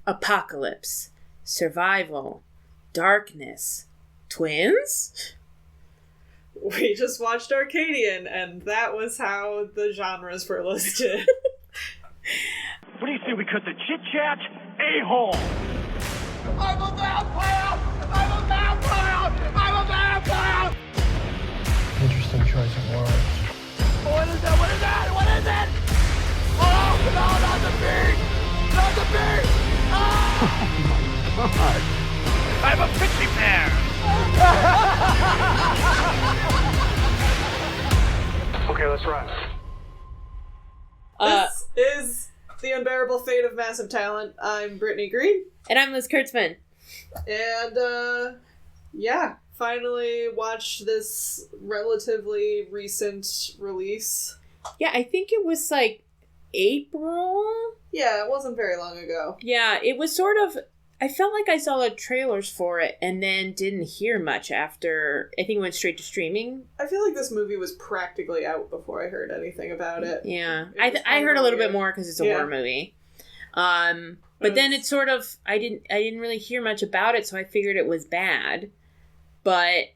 apocalypse, survival, darkness, twins? We just watched Arcadian, and that was how the genres were listed. What do you say we cut the chit-chat a-hole? I'm a vampire! I'm a vampire! I'm a vampire! Interesting choice of words. What is that? What is that? What is it? Oh, no, not the beak! Not the beak! Ah! Oh, my God. I'm a pixie pear! Okay, let's run. This is The Unbearable Fate of Massive Talent. I'm Brittany Green. And I'm Liz Kurtzman. And, yeah, finally watched this relatively recent release. Yeah, I think it was like April? Yeah, it wasn't very long ago. Yeah, it was sort of... I felt like I saw the trailers for it and then didn't hear much after. I think it went straight to streaming. I feel like this movie was practically out before I heard anything about it. Yeah. I heard a little bit more because it's a horror movie. But then it's sort of... I didn't really hear much about it, so I figured it was bad. But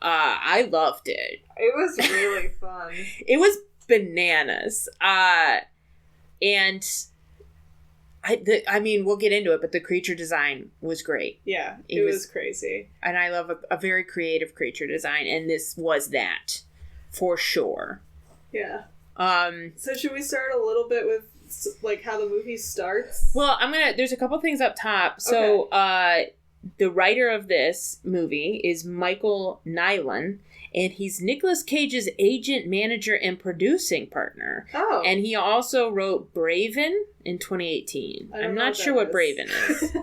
I loved it. It was really fun. It was bananas. And... I mean, we'll get into it, but the creature design was great. Yeah, it was crazy. And I love a very creative creature design, and this was that, for sure. Yeah. So should we start a little bit with, like, how the movie starts? Well, there's a couple things up top. So, the writer of this movie is Michael Nylan, and he's Nicolas Cage's agent, manager, and producing partner. Oh. And he also wrote Braven in 2018. I'm not sure what Braven is.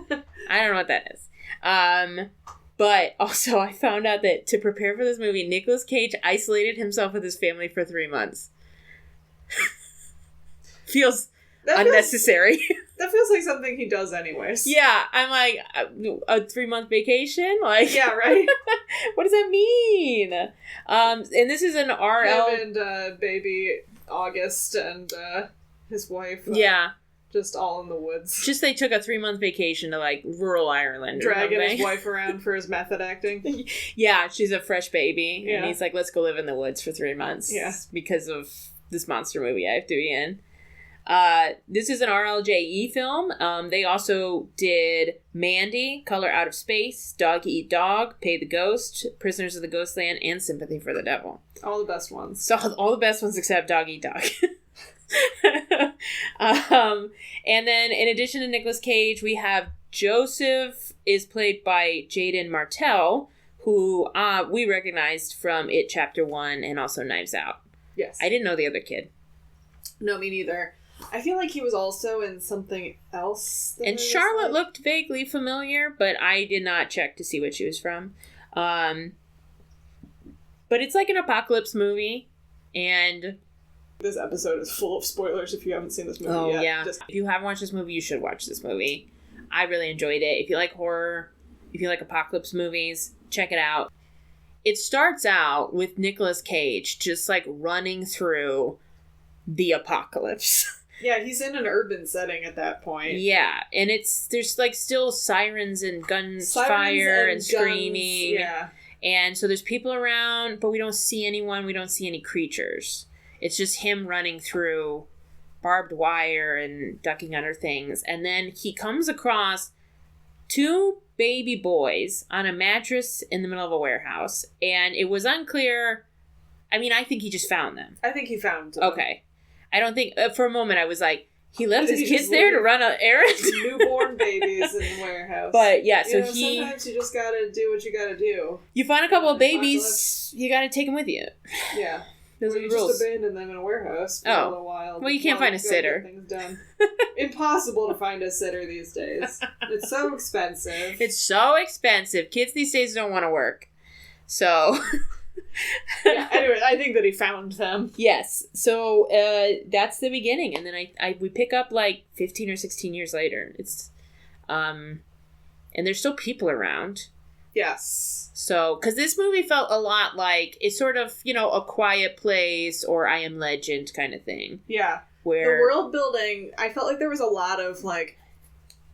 I don't know what that is. But also I found out that to prepare for this movie, Nicolas Cage isolated himself with his family for 3 months. Feels unnecessary. That feels like something he does anyways. Yeah, I'm like, a 3-month vacation? Like, yeah, right? What does that mean? And this is an RL... Him and baby August and his wife. Yeah. Just all in the woods. Just they took a 3-month vacation to, like, rural Ireland. Dragging his wife around for his method acting. Yeah, she's a fresh baby. Yeah. And he's like, let's go live in the woods for 3 months. Yeah. Because of this monster movie I have to be in. This is an RLJE film. They also did Mandy, Color Out of Space, Dog Eat Dog, Pay the Ghost, Prisoners of the Ghostland, and Sympathy for the Devil. All the best ones. So all the best ones except Dog Eat Dog. And then in addition to Nicolas Cage, we have Joseph is played by Jaden Martell, who we recognized from It Chapter 1 and also Knives Out. Yes. I didn't know the other kid. No, me neither. I feel like he was also in something else. And Charlotte looked vaguely familiar, but I did not check to see what she was from. But it's like an apocalypse movie, and... This episode is full of spoilers if you haven't seen this movie yet. Yeah. If you haven't watched this movie, you should watch this movie. I really enjoyed it. If you like horror, if you like apocalypse movies, check it out. It starts out with Nicolas Cage just, like, running through the apocalypse. Yeah, he's in an urban setting at that point. Yeah, and there's like still sirens and fire and screaming. Yeah. And so there's people around, but we don't see anyone. We don't see any creatures. It's just him running through barbed wire and ducking under things. And then he comes across 2 baby boys on a mattress in the middle of a warehouse. And it was unclear. I mean, I think he just found them. I think he found them. Okay. I don't think, for a moment I was like, he left his kids there to run an errand? Newborn babies in the warehouse. But yeah, so sometimes you just gotta do what you gotta do. You find a couple of babies, you gotta take them with you. Yeah. Those are the rules. Just abandon them in a warehouse for a little while. Well, you can't find a sitter. Things done. Impossible to find a sitter these days. It's so expensive. It's so expensive. Kids these days don't want to work. So... Yeah, anyway, I think that he found them. Yes. So that's the beginning. And then we pick up like 15 or 16 years later. It's and there's still people around. Yes. So, because this movie felt a lot like, it's sort of, A Quiet Place or I Am Legend kind of thing. Yeah. Where the world building, I felt like there was a lot of, like,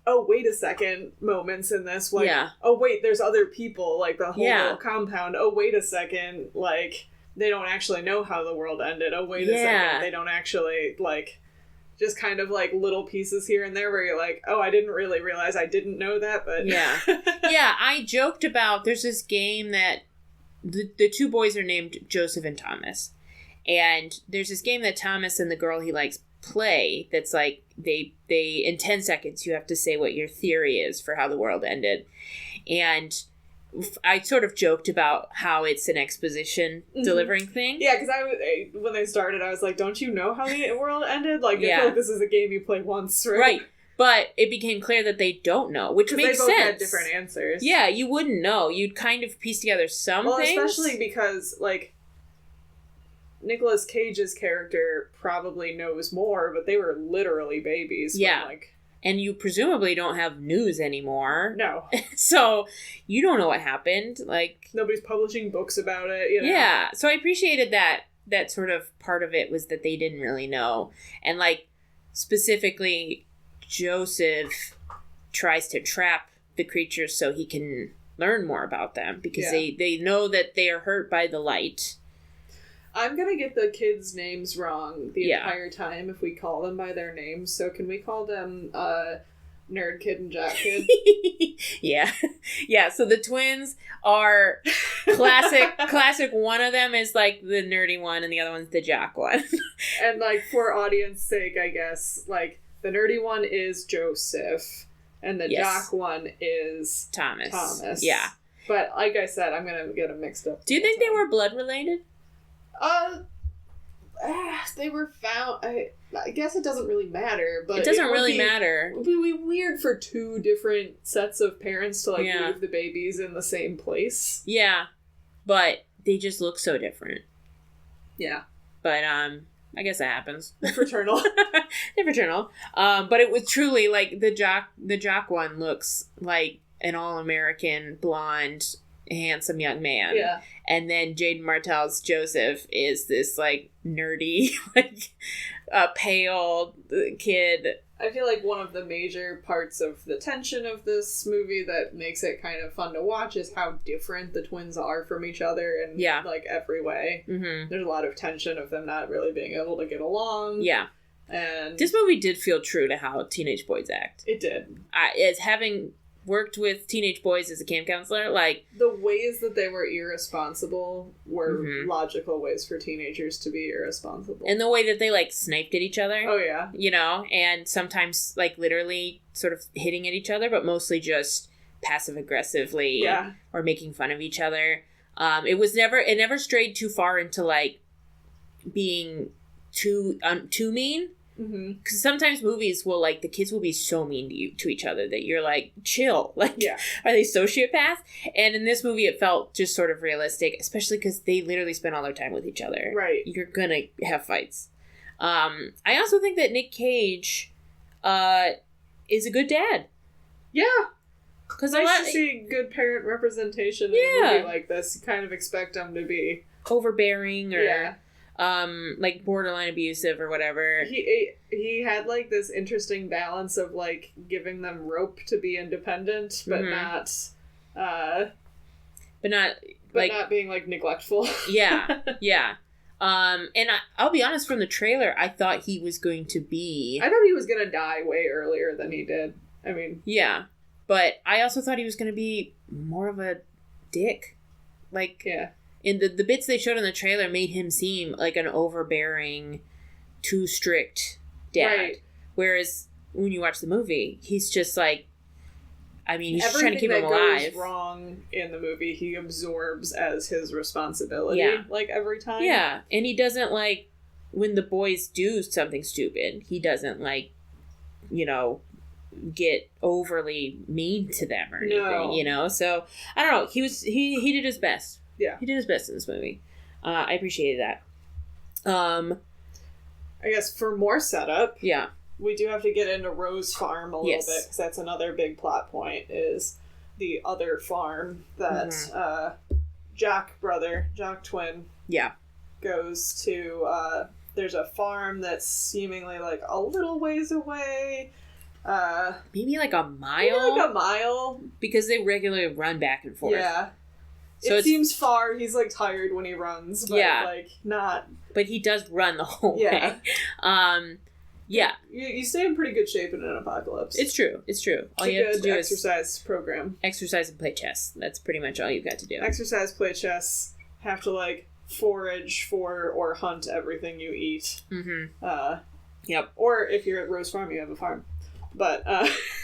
oh, wait a second moments in this. Like, Yeah. oh, wait, there's other people. Like, the whole Yeah. little compound. Oh, wait a second. Like, they don't actually know how the world ended. Oh, wait a second. They don't actually, like, just kind of, like, little pieces here and there where you're like, oh, I didn't really realize I didn't know that, but... Yeah. Yeah, I joked about, there's this game that the two boys are named Joseph and Thomas. And there's this game that Thomas and the girl he likes play that's like, they in 10 seconds, you have to say what your theory is for how the world ended. And I sort of joked about how it's an exposition delivering thing. Yeah, because when they started, I was like, don't you know how the world ended? Like, I Yeah. feel like this is a game you play once, right? Right. But it became clear that they don't know, which makes they both sense. had different answers. Yeah, you wouldn't know. You'd kind of piece together some things. Especially because, like, Nicolas Cage's character probably knows more, but they were literally babies. Yeah. When, like, And you presumably don't have news anymore. no. So you don't know what happened. Like, Nobody's publishing books about it, you know? yeah. So I appreciated that sort of part of it was that they didn't really know. And, like, specifically, Joseph tries to trap the creatures so he can learn more about them because they know that they are hurt by the light. I'm gonna get the kids' names wrong the Yeah. entire time if we call them by their names, so can we call them, Nerd Kid and Jack Kid? Yeah. Yeah, so the twins are classic. One of them is, like, the nerdy one, and the other one's the jock one. And, like, for audience sake, I guess, like, the nerdy one is Joseph, and the Yes. jock one is Thomas. Yeah. But, like I said, I'm gonna get them mixed up. Do you think they were blood related? They were found... I guess it doesn't really matter, but... It doesn't really matter. It would be weird for two different sets of parents to, like, Yeah. leave the babies in the same place. Yeah. But they just look so different. Yeah. But, I guess that happens. Fraternal. They're fraternal. But it was truly, like, the jock one looks like an all-American, blonde, handsome young man. Yeah. And then Jaden Martell's Joseph is this, like, nerdy, like, pale kid. I feel like one of the major parts of the tension of this movie that makes it kind of fun to watch is how different the twins are from each other in, like, every way. Mm-hmm. There's a lot of tension of them not really being able to get along. Yeah. And This movie did feel true to how teenage boys act. it did. As having worked with teenage boys as a camp counselor, like... The ways that they were irresponsible were Mhm. logical ways for teenagers to be irresponsible. And the way that they, like, sniped at each other. Oh, yeah. You know? And sometimes, like, literally sort of hitting at each other, but mostly just passive-aggressively. Yeah. Or making fun of each other. It never strayed too far into, like, being too mean. Mm-hmm. Because sometimes movies will, like, the kids will be so mean to each other that you're like, chill. Like, Yeah. are they sociopaths? And in this movie, it felt just sort of realistic, especially because they literally spend all their time with each other. Right. You're gonna have fights. I also think that Nick Cage is a good dad. Yeah. Because Nice to see good parent representation in a movie like this. You kind of expect them to be overbearing or Yeah. like borderline abusive or whatever. He had, like, this interesting balance of, like, giving them rope to be independent, but Mhm. not being, like, neglectful. Yeah, yeah. And I'll be honest, from the trailer, I thought he was going to be... I thought he was gonna die way earlier than he did. I mean... Yeah. But I also thought he was going to be more of a dick. Like, Yeah. in the bits they showed in the trailer made him seem like an overbearing, too strict dad. Right. Whereas when you watch the movie, he's just like... I mean, he's just trying to keep Everything him that alive. goes wrong in the movie, he absorbs as his responsibility, Yeah. like, every time. Yeah, and he doesn't, like, when the boys do something stupid, he doesn't, like, you know, get overly mean to them or anything, No. you know? So, I don't know. He did his best. Yeah. He did his best in this movie. I appreciated that. I guess for more setup, Yeah. we do have to get into Rose Farm a little Yes. bit, because that's another big plot point, is the other farm that Jock twin, Yeah. goes to. There's a farm that's seemingly, like, a little ways away, Maybe like a mile? Maybe like a mile. Because they regularly run back and forth. Yeah. So it seems far. He's, like, tired when he runs, but, like, not... But he does run the whole yeah. way. Yeah. You stay in pretty good shape in an apocalypse. It's true. It's true. All it's you have to do exercise program. Exercise and play chess. That's pretty much all you've got to do. Exercise, play chess, have to, like, forage for or hunt everything you eat. Mm-hmm. Yep. Or if you're at Rose Farm, you have a farm. But,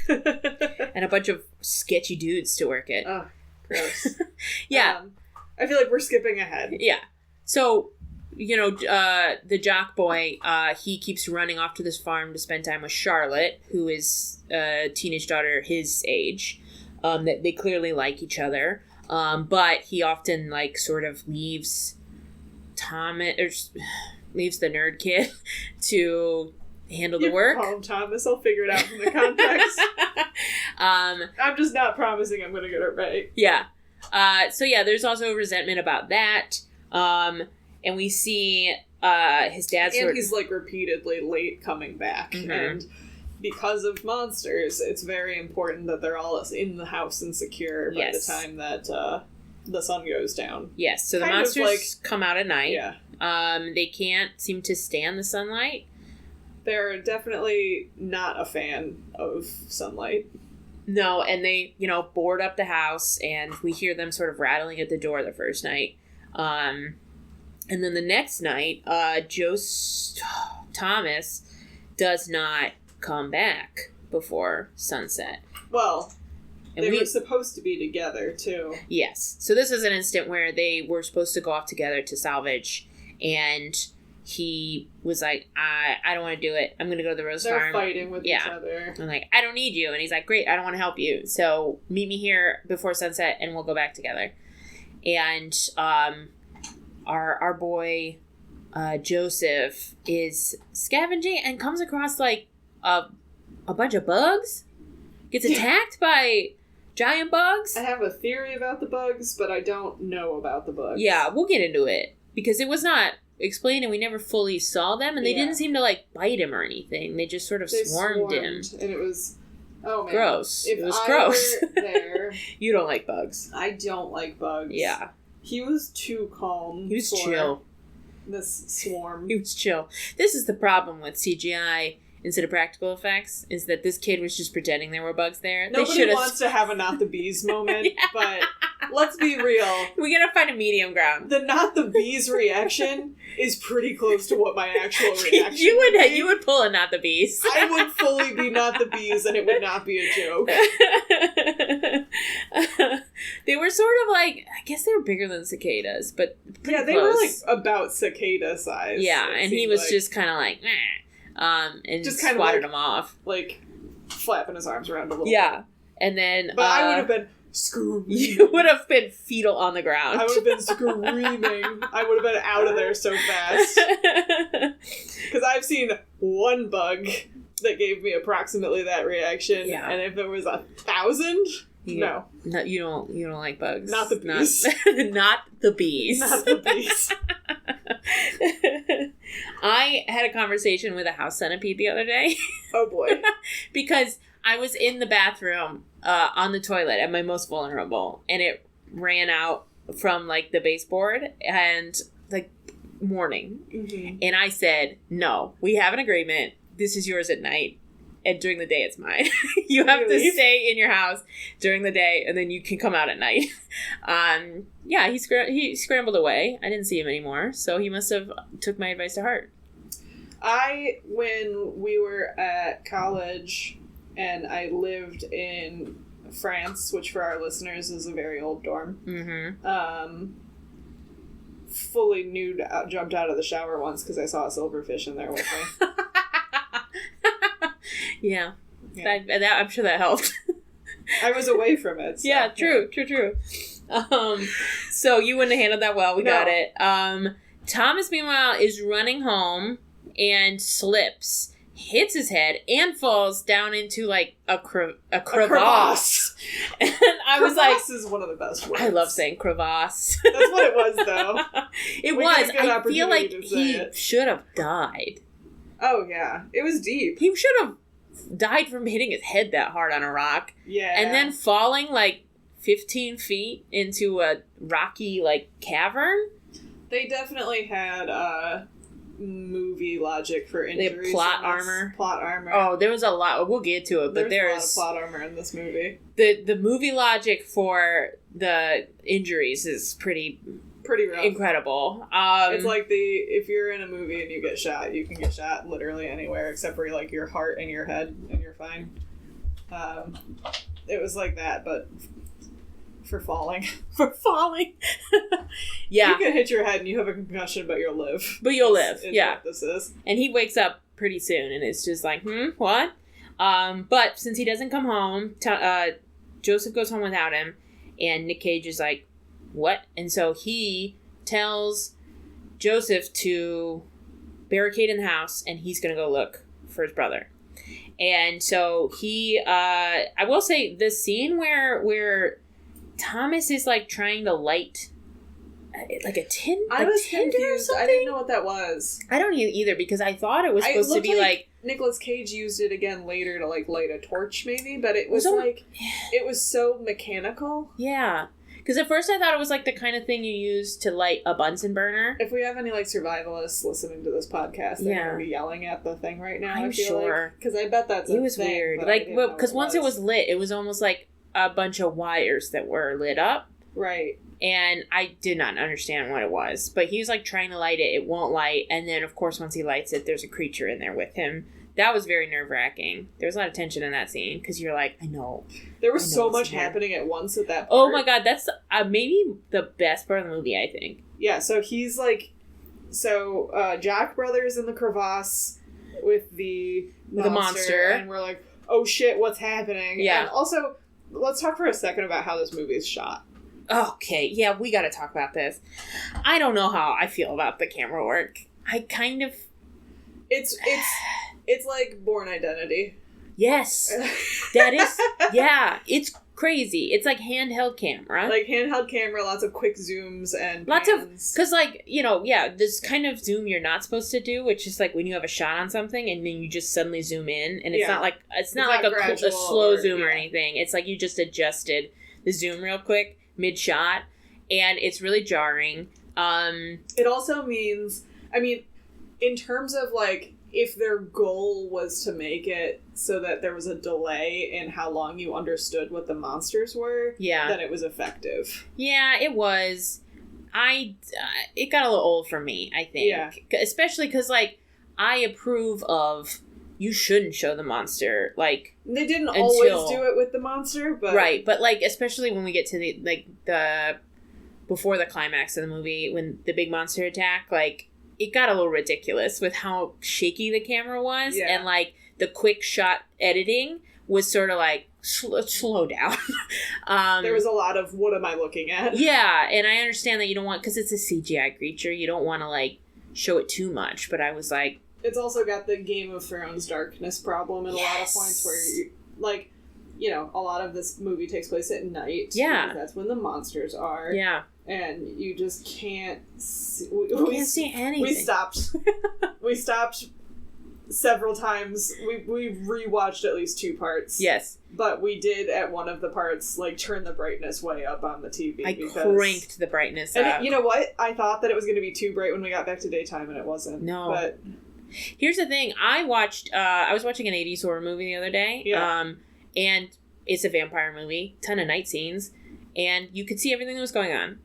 and a bunch of sketchy dudes to work it. Oh, gross. Yeah. I feel like we're skipping ahead. Yeah. So, you know, the jock boy, he keeps running off to this farm to spend time with Charlotte, who is a teenage daughter his age. That they clearly like each other. But he often, like, sort of leaves leaves the nerd kid to handle the work. Call him Thomas. I'll figure it out from the context. I'm just not promising I'm going to get it right. Yeah. So yeah, there's also resentment about that. And we see his dad. And he's like repeatedly late coming back, and because of monsters, it's very important that they're all in the house and secure by the time that the sun goes down. Yes. So the monsters come out at night. Yeah. They can't seem to stand the sunlight. They're definitely not a fan of sunlight. No, and they, you know, board up the house, and we hear them sort of rattling at the door the first night. And then the next night, Thomas does not come back before sunset. Well, they were supposed to be together, too. Yes. So this is an instant where they were supposed to go off together to salvage, and he was like, I don't want to do it. I'm going to go to the Rose Farm. They're fighting with each other. I'm like, I don't need you. And he's like, great, I don't want to help you. So meet me here before sunset and we'll go back together. And our boy Joseph is scavenging and comes across like a bunch of bugs. Gets attacked by giant bugs. I have a theory about the bugs, but I don't know about the bugs. Yeah, we'll get into it. Because it was not explained and we never fully saw them, and they didn't seem to like bite him or anything. They just sort of swarmed him. And it was gross. If it was I gross. were there, you don't like bugs. I don't like bugs. Yeah. He was too calm. He was chill. This swarm. He was chill. This is the problem with CGI instead of practical effects, is that this kid was just pretending there were bugs there. Nobody wants to have a not the bees moment, but let's be real. We gotta find a medium ground. The not the bees reaction is pretty close to what my actual reaction You would pull a not the bees. I would fully be not the bees, and it would not be a joke. They were sort of like, I guess they were bigger than cicadas, but pretty they close. were like about cicada size. Yeah, and he was just kind of like, meh. And just kind swatted him off. Like, flapping his arms around a little bit. And then... But I would have been screaming. You would have been fetal on the ground. I would have been screaming. I would have been out of there so fast. Because I've seen one bug that gave me approximately that reaction. Yeah. And if there was 1,000... No, you don't like bugs. Not the bees. Not the bees. Not the bees. I had a conversation with a house centipede the other day. Oh boy. Because I was in the bathroom on the toilet at my most vulnerable, and it ran out from like the baseboard and like morning. Mm-hmm. And I said, no, we have an agreement. This is yours at night. And during the day, it's mine. You have to stay in your house during the day, and then you can come out at night. Yeah, he scrambled away. I didn't see him anymore, so he must have took my advice to heart. When we were at college, and I lived in France, which for our listeners is a very old dorm. Mm-hmm. Fully nude, jumped out of the shower once because I saw a silverfish in there with me. Yeah. I'm sure that helped. I was away from it. So, yeah, true. So you wouldn't have handled that well. We got it. Thomas, meanwhile, is running home and slips, hits his head, and falls down into, like, a crevasse. And I was like... Crevasse is one of the best words. I love saying crevasse. That's what it was, though. It was. I feel like he should have died. Oh, yeah. It was deep. He should have died from hitting his head that hard on a rock. Yeah. And then falling, like, 15 feet into a rocky, like, cavern. They definitely had, movie logic for injuries. They have plot armor. Plot armor. Oh, there was a lot. We'll get to it, but there's a lot of plot armor in this movie. The movie logic for the injuries is pretty rough. incredible. It's like if you're in a movie and you get shot, you can get shot literally anywhere except for like your heart and your head, and you're fine. It was like that, but for falling. For falling. Yeah. You can hit your head and you have a concussion, but you'll live. But you'll live, yeah. What this is. And he wakes up pretty soon, and it's just like, what? But since he doesn't come home, Joseph goes home without him, and Nick Cage is like, what? And so he tells Joseph to barricade in the house, and he's going to go look for his brother. And so he, I will say, the scene where Thomas is like trying to light like a tin. I was tinder confused. or something? I didn't know what that was. I don't either, because I thought it was supposed to be like Nicolas Cage used it again later to like light a torch, maybe, but it was it was so mechanical. Yeah. Because at first I thought it was like the kind of thing you use to light a Bunsen burner. If we have any like survivalists listening to this podcast, they're going to be yelling at the thing right now. I'm sure. Because I bet that's it was thing, weird. Like, because once it was lit, it was almost like a bunch of wires that were lit up. Right. And I did not understand what it was. But he was like trying to light it. It won't light. And then, of course, once he lights it, there's a creature in there with him. That was very nerve-wracking. There was a lot of tension in that scene because you're like, I know. There was so much happening at once at that part. Oh my god, that's maybe the best part of the movie, I think. Yeah, so he's like... So, Jack Brothers in the crevasse with the monster. And we're like, oh shit, what's happening? Yeah. And also, let's talk for a second about how this movie is shot. Okay, yeah, we gotta talk about this. I don't know how I feel about the camera work. I kind of... It's like Born Identity. Yes. That is... Yeah, it's crazy. It's like handheld camera. Like handheld camera, lots of quick zooms and lots pans. Because, like, you know, yeah, this kind of zoom you're not supposed to do, which is like when you have a shot on something and then you just suddenly zoom in, and it's not like a slow zoom or anything. It's like you just adjusted the zoom real quick mid-shot, and it's really jarring. It also means, I mean, in terms of, like, if their goal was to make it so that there was a delay in how long you understood what the monsters were, then it was effective. Yeah, it was. It got a little old for me, I think. Yeah. Especially because, like, I approve of you shouldn't show the monster, like... They didn't always do it with the monster, but... Right, but, like, especially when we get to the before the climax of the movie, when the big monster attack, like... It got a little ridiculous with how shaky the camera was, and like the quick shot editing was sort of like slow down. There was a lot of what am I looking at? Yeah, and I understand that you don't want, because it's a CGI creature, you don't want to like show it too much. But I was like, it's also got the Game of Thrones darkness problem in a lot of points where you, like, you know, a lot of this movie takes place at night. Yeah, that's when the monsters are. Yeah. And you just can't see... You can't see anything. We stopped several times. We rewatched at least 2 parts. Yes. But we did, at one of the parts, like, turn the brightness way up on the TV. I cranked the brightness up. And you know what? I thought that it was going to be too bright when we got back to daytime, and it wasn't. No. But... Here's the thing. I was watching an 80s horror movie the other day. Yeah. And it's a vampire movie. Ton of night scenes. And you could see everything that was going on.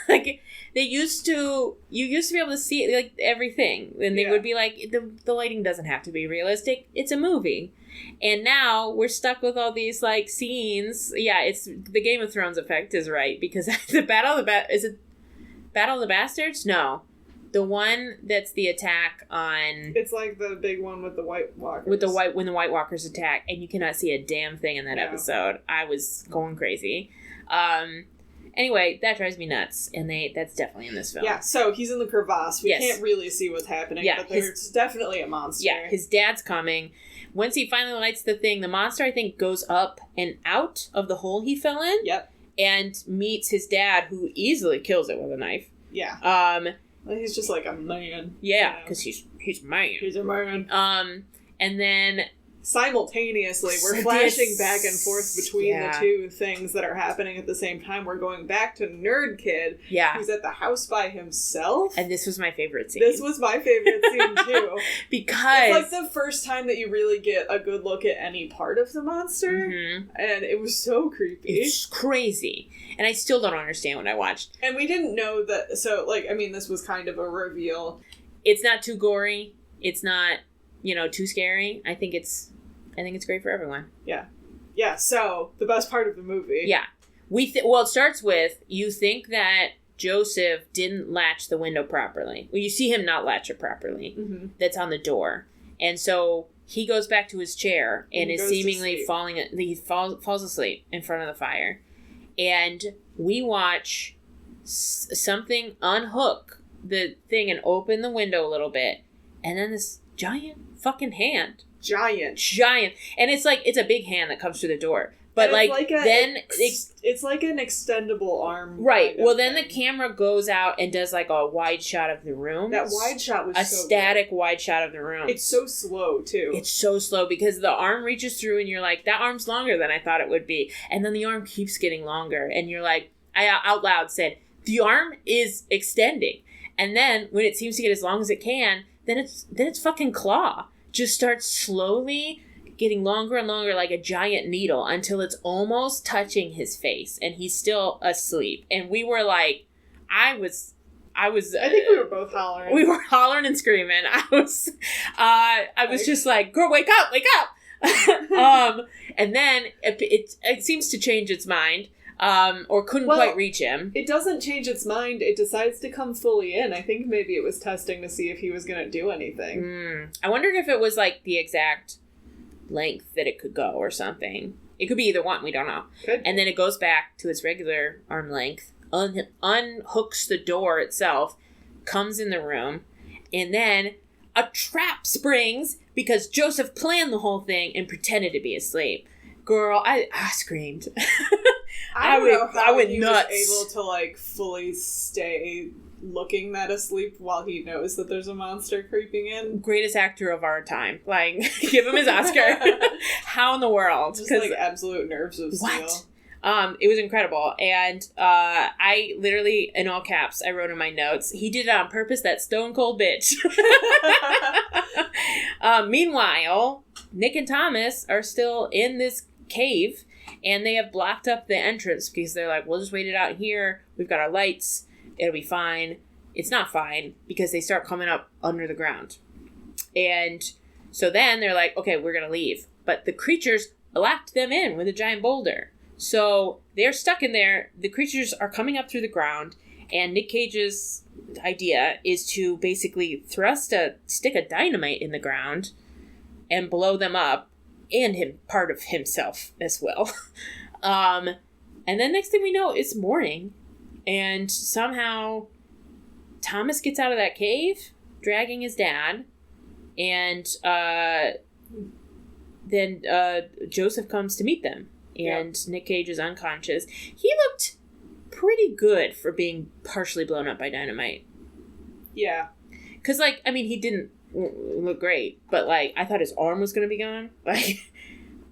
Like, you used to be able to see, like, everything. And they would be like, the lighting doesn't have to be realistic. It's a movie. And now we're stuck with all these, like, scenes. Yeah, it's the Game of Thrones effect is right. Because the Battle of the Bastards? No. The one that's the attack on... It's like the big one with the White Walkers. When the White Walkers attack, and you cannot see a damn thing in that episode. I was going crazy. Anyway, that drives me nuts, and that's definitely in this film. Yeah, so he's in the crevasse. We can't really see what's happening, but there's definitely a monster. Yeah, his dad's coming. Once he finally lights the thing, the monster, I think, goes up and out of the hole he fell in. Yep. And meets his dad, who easily kills it with a knife. Yeah. He's just like a man. Yeah, because he's a man. He's a man. And then simultaneously, we're flashing back and forth between the two things that are happening at the same time. We're going back to Nerd Kid, who's at the house by himself. And this was my favorite scene. This was my favorite scene, too. Because... It's like the first time that you really get a good look at any part of the monster. And it was so creepy. It's crazy. And I still don't understand what I watched. And we didn't know that... So, like, I mean, this was kind of a reveal. It's not too gory. It's not, too scary. I think it's great for everyone. Yeah. Yeah, so, the best part of the movie. Yeah. Well, it starts with, you think that Joseph didn't latch the window properly. Well, you see him not latch it properly. That's on the door. And so, he goes back to his chair and is seemingly he falls asleep in front of the fire. And we watch something unhook the thing and open the window a little bit. And then this giant fucking hand. Giant. And it's like, it's a big hand that comes through the door. But it's like an extendable arm. Right. Well, then the camera goes out and does like a wide shot of the room. That wide shot was a static wide shot of the room. It's so slow, too. It's so slow because the arm reaches through and you're like, that arm's longer than I thought it would be. And then the arm keeps getting longer. And you're like, I out loud said, the arm is extending. And then when it seems to get as long as it can, then it's fucking claw just starts slowly getting longer and longer like a giant needle until it's almost touching his face and he's still asleep. And we were like, I think we were both hollering. We were hollering and screaming. I was just like, girl, wake up. And then it seems to change its mind. Or couldn't quite reach him. It doesn't change its mind. It decides to come fully in. I think maybe it was testing to see if he was going to do anything. I wondered if it was like the exact length that it could go or something. It could be either one. We don't know. And then it goes back to its regular arm length, unhooks the door itself, comes in the room, and then a trap springs because Joseph planned the whole thing and pretended to be asleep. Girl, I screamed. I went nuts. Was able to like fully stay looking that asleep while he knows that there's a monster creeping in. Greatest actor of our time. Like, give him his Oscar. How in the world? Just like absolute nerves of steel. It was incredible. And I literally, in all caps, I wrote in my notes, he did it on purpose, that stone cold bitch. Meanwhile, Nick and Thomas are still in this cave. And they have blocked up the entrance because they're like, we'll just wait it out here. We've got our lights. It'll be fine. It's not fine because they start coming up under the ground. And so then they're like, okay, we're going to leave. But the creatures locked them in with a giant boulder. So they're stuck in there. The creatures are coming up through the ground. And Nick Cage's idea is to basically thrust a stick of dynamite in the ground and blow them up. And part of himself as well. And then next thing we know, it's morning. And somehow Thomas gets out of that cave, dragging his dad. And then Joseph comes to meet them. And Nick Cage is unconscious. He looked pretty good for being partially blown up by dynamite. Yeah. Because, like, I mean, he didn't look great, but like I thought his arm was gonna be gone. Like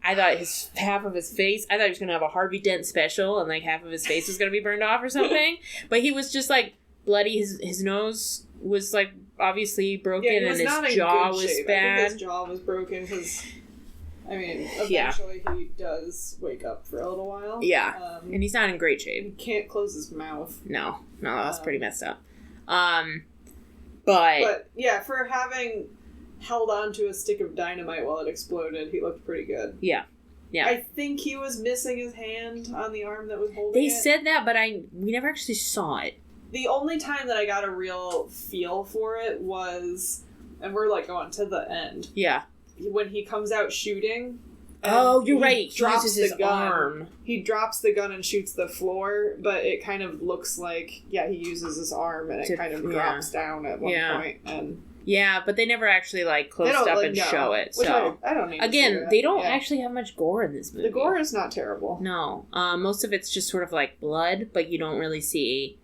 I thought half of his face. I thought he was gonna have a Harvey Dent special, and like half of his face was gonna be burned off or something. But he was just like bloody. His nose was like obviously broken, and his jaw was bad. I think his jaw was broken because, I mean, eventually he does wake up for a little while. Yeah, and he's not in great shape. He can't close his mouth. No, that's pretty messed up. But yeah, for having held on to a stick of dynamite while it exploded, he looked pretty good. Yeah. I think he was missing his hand on the arm that was holding They it. said that, but we never actually saw it. The only time that I got a real feel for it was, and we're like going to the end. Yeah. When he comes out shooting. Oh, you're right. He drops uses his arm. He drops the gun and shoots the floor, but it kind of looks like, he uses his arm and it kind of drops down at one point. And yeah, but they never actually close up and show it. So I don't need to again, they don't actually have much gore in this movie. The gore is not terrible. No, most of it's just sort of like blood, but you don't really see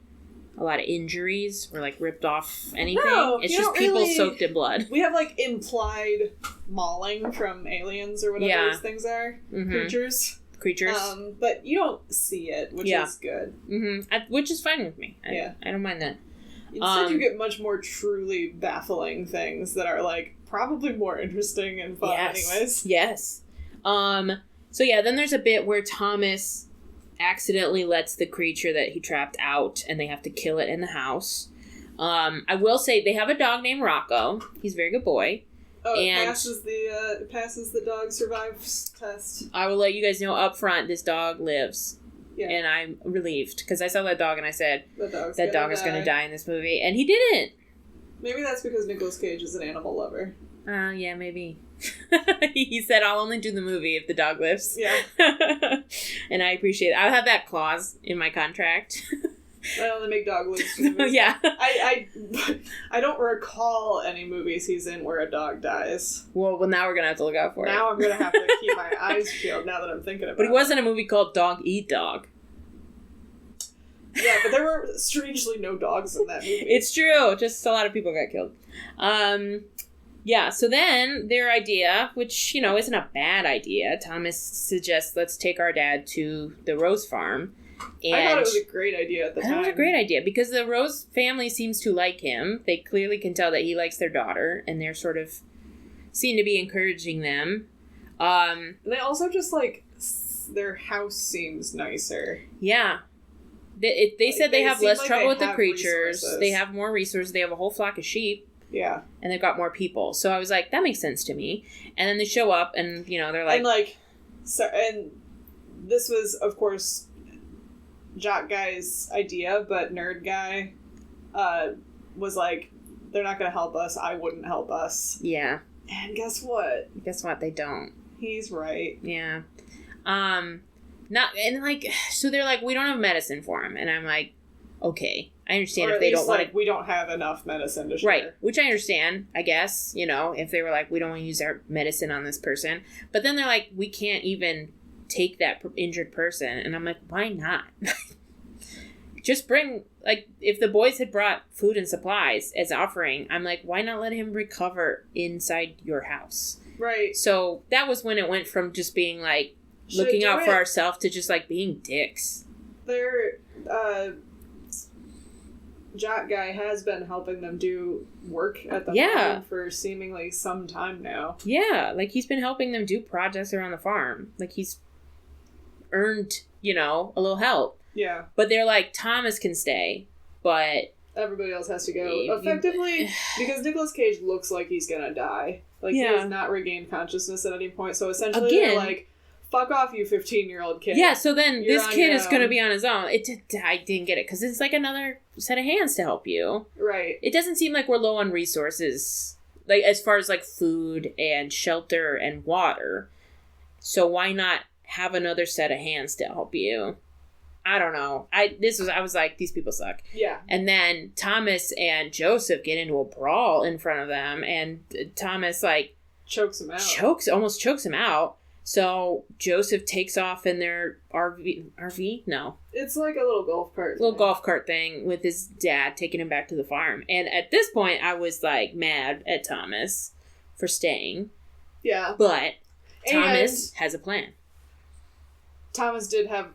a lot of injuries or like ripped off anything. No, it's you just don't people really- soaked in blood. We have like implied mauling from aliens or whatever Yeah. those things are. Mhm. Creatures. But you don't see it, which is good. Which is fine with me. I don't mind that. Instead, you get much more truly baffling things that are like probably more interesting and fun, anyways. Yes. So yeah, then there's a bit where Thomas accidentally lets the creature that he trapped out, and they have to kill it in the house. I will say they have a dog named Rocco. He's a very good boy. Oh, it and passes the dog survives test. I will let you guys know up front, this dog lives. Yeah. And I'm relieved, because I saw that dog and I said, that dog is going to die in this movie. And he didn't. Maybe that's because Nicolas Cage is an animal lover. Yeah, maybe. He said, I'll only do the movie if the dog lives. Yeah. And I appreciate it. I'll have that clause in my contract. I only make dog lives movies. Yeah. I don't recall any movies he's in where a dog dies. Well, now we're going to have to look out for it. Now I'm going to have to keep my eyes peeled now that I'm thinking about it. But he was in a movie called Dog Eat Dog. Yeah, but there were strangely no dogs in that movie. It's true. Just a lot of people got killed. Yeah, so then their idea, which, isn't a bad idea, Thomas suggests, let's take our dad to the Rose farm. And I thought it was a great idea at the time. It was a great idea, because the Rose family seems to like him. They clearly can tell that he likes their daughter, and they're sort of seem to be encouraging them. And they also just, their house seems nicer. Yeah. They said they have less trouble with the creatures. Resources. They have more resources. They have a whole flock of sheep. Yeah. And they've got more people. So I was like, that makes sense to me. And then they show up and, they're like... And this was, of course, Jock Guy's idea, but Nerd Guy was like, they're not going to help us. I wouldn't help us. Yeah. And guess what? They don't. He's right. Yeah. So they're like, we don't have medicine for him. And I'm like, okay. I understand if they don't want to... we don't have enough medicine to share. Right, which I understand, I guess, if they were like, we don't want to use our medicine on this person. But then they're like, we can't even take that injured person. And I'm like, why not? Just bring, if the boys had brought food and supplies as offering, I'm like, why not let him recover inside your house? Right. So that was when it went from just being looking out for ourselves to just being dicks. They're, Jock Guy has been helping them do work at the farm for seemingly some time now. Yeah, he's been helping them do projects around the farm. He's earned, a little help. Yeah. But they're like, Thomas can stay, but... everybody else has to go. Effectively, because Nicolas Cage looks like he's gonna die. He has not regained consciousness at any point, so essentially they're like, fuck off, you 15-year-old kid. Yeah, so then You're this kid is going to own. be on his own. I didn't get it, because it's another set of hands to help you. Right. It doesn't seem like we're low on resources, as far as, food and shelter and water. So why not have another set of hands to help you? I don't know. I was like, these people suck. Yeah. And then Thomas and Joseph get into a brawl in front of them, and Thomas, chokes him out. Almost chokes him out. So Joseph takes off in their RV? No. It's like a little golf cart. Golf cart thing with his dad taking him back to the farm. And at this point, I was mad at Thomas for staying. Yeah. But Thomas has a plan. Thomas did have...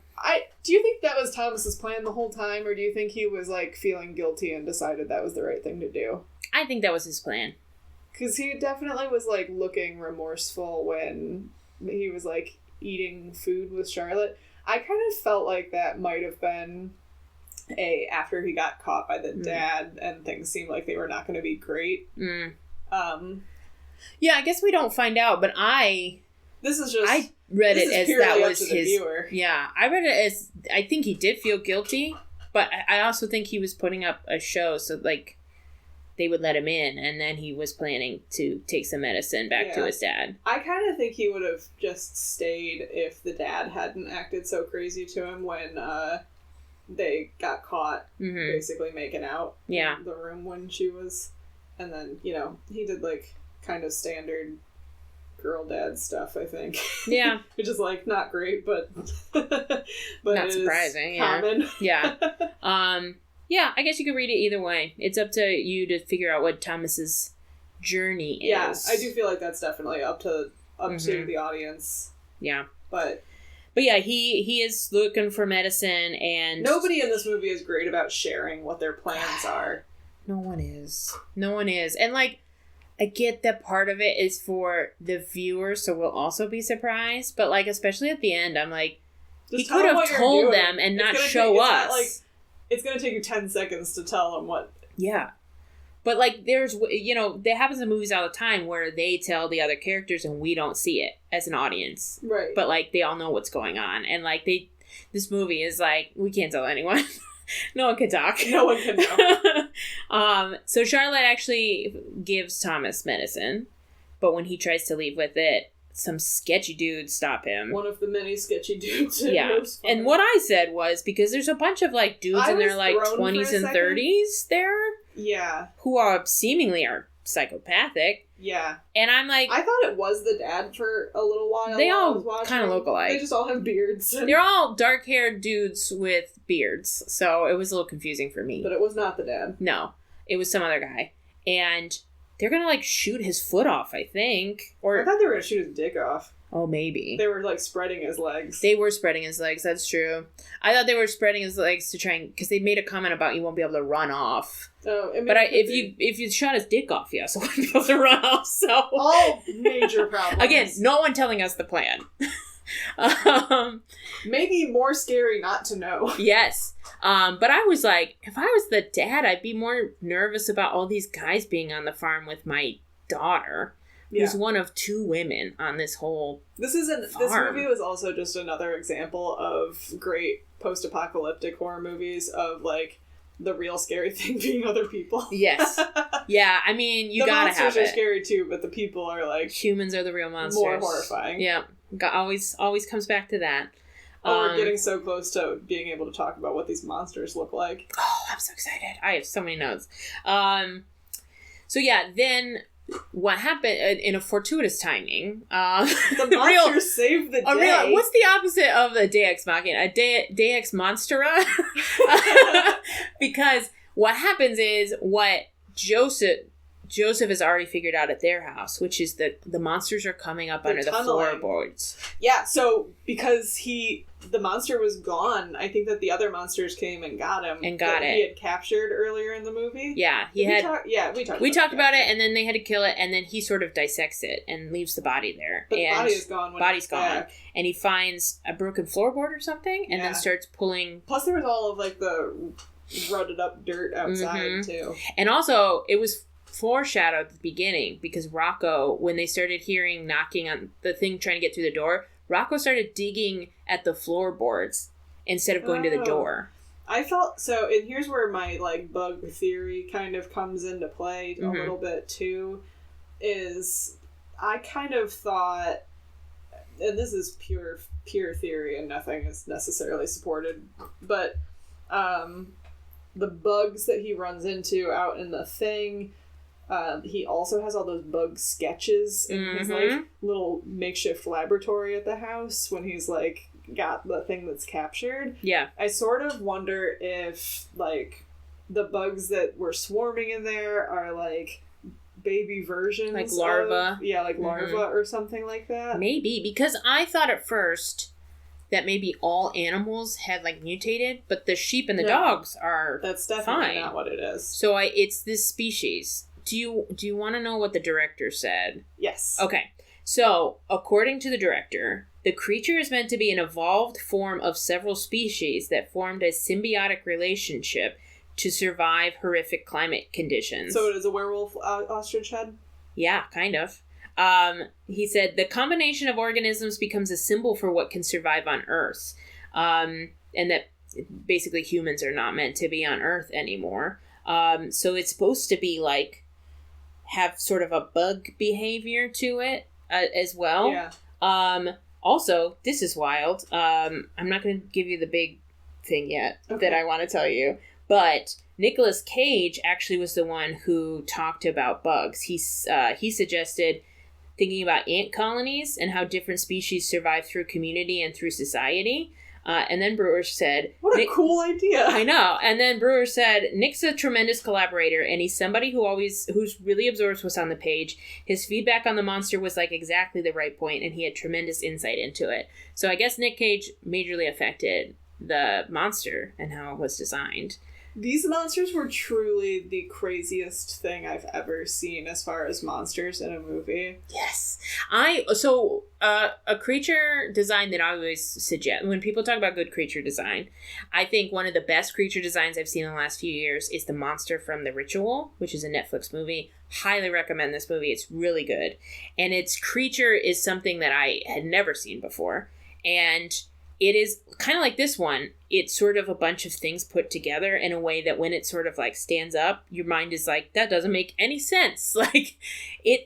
do you think that was Thomas's plan the whole time, or do you think he was feeling guilty and decided that was the right thing to do? I think that was his plan. Because he definitely was looking remorseful when he was eating food with Charlotte. I kind of felt like that might have been after he got caught by the dad and things seemed like they were not going to be great. Yeah, I guess we don't find out, but I read it as that was his viewer. Yeah, I read it as I think he did feel guilty, but I also think he was putting up a show so they would let him in, and then he was planning to take some medicine back to his dad. I kind of think he would have just stayed if the dad hadn't acted so crazy to him when they got caught basically making out in the room when she was... And then, he did kind of standard girl dad stuff, I think. Yeah. Which is not great, but not surprising. Common. Yeah. Yeah, I guess you could read it either way. It's up to you to figure out what Thomas's journey is. Yeah, I do feel like that's definitely up to the audience. Yeah. But yeah, he is looking for medicine, and nobody in this movie is great about sharing what their plans are. No one is. And, like, I get that part of it is for the viewer, so we'll also be surprised. But, like, especially at the end, I'm like, he could have told them and not show us. It's going to take you 10 seconds to tell them what... Yeah. But, like, there's, that happens in movies all the time where they tell the other characters and we don't see it as an audience. Right. But, like, they all know what's going on. And, like, this movie is like, we can't tell anyone. No one can talk. No one can know. So Charlotte actually gives Thomas medicine, but when he tries to leave with it, some sketchy dudes stop him. One of the many sketchy dudes. Yeah. And what I said was, because there's a bunch of, like, dudes in their, like, 20s and 30s there. Yeah. Who are seemingly psychopathic. Yeah. And I'm like... I thought it was the dad for a little while. They all kind of look alike. They just all have beards. They're all dark-haired dudes with beards. So it was a little confusing for me. But it was not the dad. No. It was some other guy. And they're gonna, like, shoot his foot off, I think. Or I thought they were gonna shoot his dick off. Oh, maybe. They were, like, spreading his legs. They were spreading his legs, that's true. I thought they were spreading his legs to try and... Because they made a comment about you won't be able to run off. Oh, but if you shot his dick off, yes, I wouldn't be able to run off, so... All major problems. Again, no one telling us the plan. Maybe more scary not to know. Yes. But I was like, if I was the dad, I'd be more nervous about all these guys being on the farm with my daughter. Yeah. Who's one of 2 women on this whole This movie was also just another example of great post-apocalyptic horror movies of, like, the real scary thing being other people. Yes. Yeah, I mean, you gotta have it. The monsters are scary too, but the people are, like... Humans are the real monsters. More horrifying. Yeah. Always comes back to that. We're getting so close to being able to talk about what these monsters look like. Oh, I'm so excited. I have so many notes. So yeah, then... What happened in a fortuitous timing? The monsters saved the day. What's the opposite of a Deus Ex Machina? A Deus Monstera? Because what happens is what Joseph has already figured out at their house, which is that the monsters are coming up under the floorboards. Yeah, so because the monster was gone, I think that the other monsters came and got him. He had captured earlier in the movie. Yeah, we talked about it, and then they had to kill it, and then he sort of dissects it and leaves the body there. But the body is gone. Body's gone, and he finds a broken floorboard or something, and then starts pulling. Plus, there was all of, like, the rutted up dirt outside too, and also it was foreshadowed at the beginning because Rocco, when they started hearing knocking on the thing trying to get through the door, Rocco started digging at the floorboards instead of going to the door. I felt so, and here's where my, like, bug theory kind of comes into play a little bit too, is I kind of thought, and this is pure theory and nothing is necessarily supported, but the bugs that he runs into out in the thing, he also has all those bug sketches in his, like, little makeshift laboratory at the house when he's, like, got the thing that's captured. Yeah. I sort of wonder if, like, the bugs that were swarming in there are, like, baby versions. Like larvae. Like larvae or something like that. Maybe, because I thought at first that maybe all animals had, like, mutated, but the sheep and the dogs are That's definitely fine. not what it is. So it's this species. Do you want to know what the director said? Yes. Okay. So, according to the director, the creature is meant to be an evolved form of several species that formed a symbiotic relationship to survive horrific climate conditions. So it is a werewolf ostrich head? Yeah, kind of. He said, the combination of organisms becomes a symbol for what can survive on Earth. And that basically humans are not meant to be on Earth anymore. So it's supposed to be, like, have sort of a bug behavior to it as well. Yeah. Also, this is wild. I'm not going to give you the big thing yet that I want to tell you. But Nicolas Cage actually was the one who talked about bugs. He suggested thinking about ant colonies and how different species survive through community and through society. And then Brewer said... What a cool idea. I know. And then Brewer said, Nick's a tremendous collaborator, and he's somebody who's really absorbs what's on the page. His feedback on the monster was like exactly the right point, and he had tremendous insight into it. So I guess Nick Cage majorly affected the monster and how it was designed. These monsters were truly the craziest thing I've ever seen as far as monsters in a movie. Yes. A creature design that I always suggest, when people talk about good creature design, I think one of the best creature designs I've seen in the last few years is the monster from The Ritual, which is a Netflix movie. Highly recommend this movie. It's really good. And its creature is something that I had never seen before. And it is kind of like this one. It's sort of a bunch of things put together in a way that when it sort of like stands up, your mind is like, that doesn't make any sense. Like,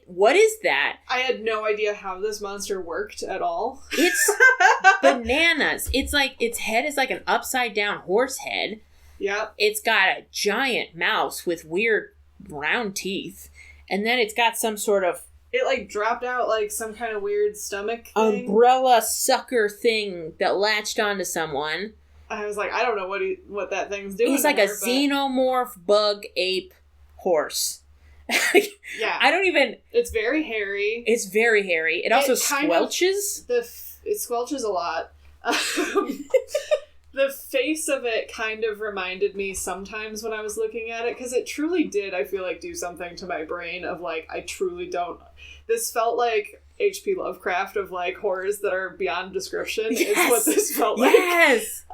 what is that? I had no idea how this monster worked at all. It's bananas. It's like, its head is like an upside down horse head. Yeah. It's got a giant mouth with weird round teeth. And then it's got some sort of it, like, dropped out, like, some kind of weird stomach thing. Umbrella sucker thing that latched onto someone. I was like, I don't know what that thing's doing. He's like a xenomorph bug ape horse. Yeah. I don't even... It's very hairy. It's very hairy. It also squelches. It squelches a lot. The face of it kind of reminded me sometimes when I was looking at it, because it truly did, I feel like, do something to my brain of, like, I truly don't... This felt like H.P. Lovecraft of, like, horrors that are beyond description is what this felt like. Yes!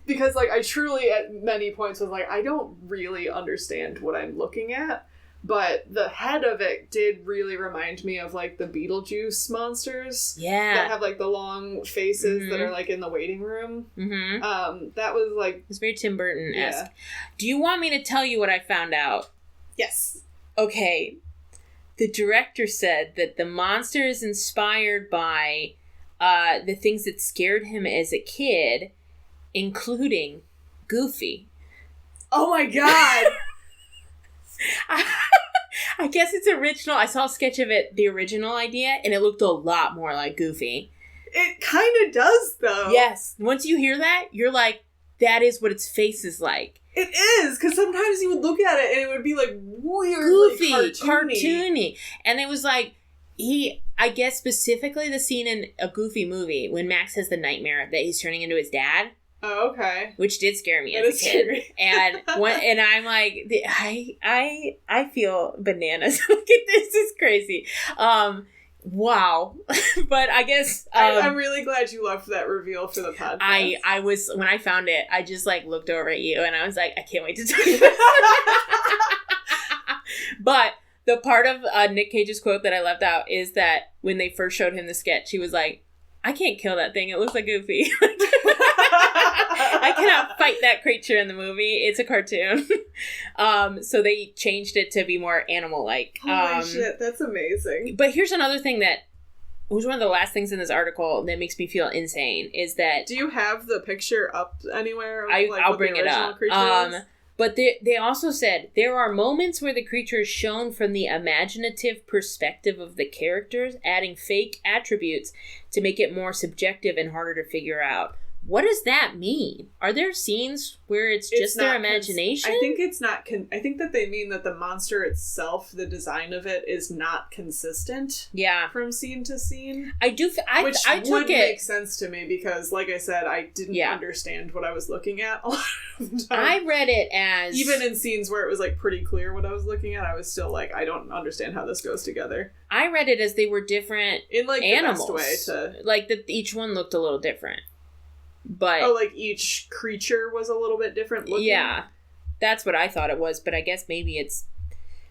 Because, like, I truly at many points was like, I don't really understand what I'm looking at. But the head of it did really remind me of, like, the Beetlejuice monsters. Yeah. That have, like, the long faces that are, like, in the waiting room. Mm-hmm. That was, like... It's very Tim Burton-esque. Yeah. Do you want me to tell you what I found out? Yes. Okay. The director said that the monster is inspired by the things that scared him as a kid, including Goofy. Oh my god! I guess it's original. I saw a sketch of it, the original idea, and it looked a lot more like Goofy. It kind of does, though. Yes. Once you hear that, you're like, that is what its face is like. It is, because sometimes you would look at it and it would be like weirdly cartoony. And it was like, I guess specifically the scene in a Goofy movie when Max has the nightmare that he's turning into his dad. Oh, okay. Which did scare me as a kid. Scary. And I'm like, I feel bananas. Look at this is crazy. Wow. But I guess I'm really glad you left that reveal for the podcast. I was, when I found it, I just like looked over at you and I was like, I can't wait to tell you this. But the part of Nick Cage's quote that I left out is that when they first showed him the sketch, he was like, I can't kill that thing. It looks like Goofy. I cannot fight that creature in the movie. It's a cartoon. So they changed it to be more animal-like. Holy shit, that's amazing. But here's another thing that was one of the last things in this article that makes me feel insane is that... Do you have the picture up anywhere? Of, I'll bring it up. But they also said, there are moments where the creature is shown from the imaginative perspective of the characters, adding fake attributes to make it more subjective and harder to figure out. What does that mean? Are there scenes where it's just their imagination? I think it's not... I think that they mean that the monster itself, the design of it, is not consistent. Yeah. From scene to scene. Which would make sense to me because, like I said, I didn't understand what I was looking at a lot of the time. I read it as... Even in scenes where it was, like, pretty clear what I was looking at, I was still like, I don't understand how this goes together. I read it as they were different in, like, animals. The best way to... Like, that each one looked a little different. But like each creature was a little bit different looking? Yeah. That's what I thought it was, but I guess maybe it's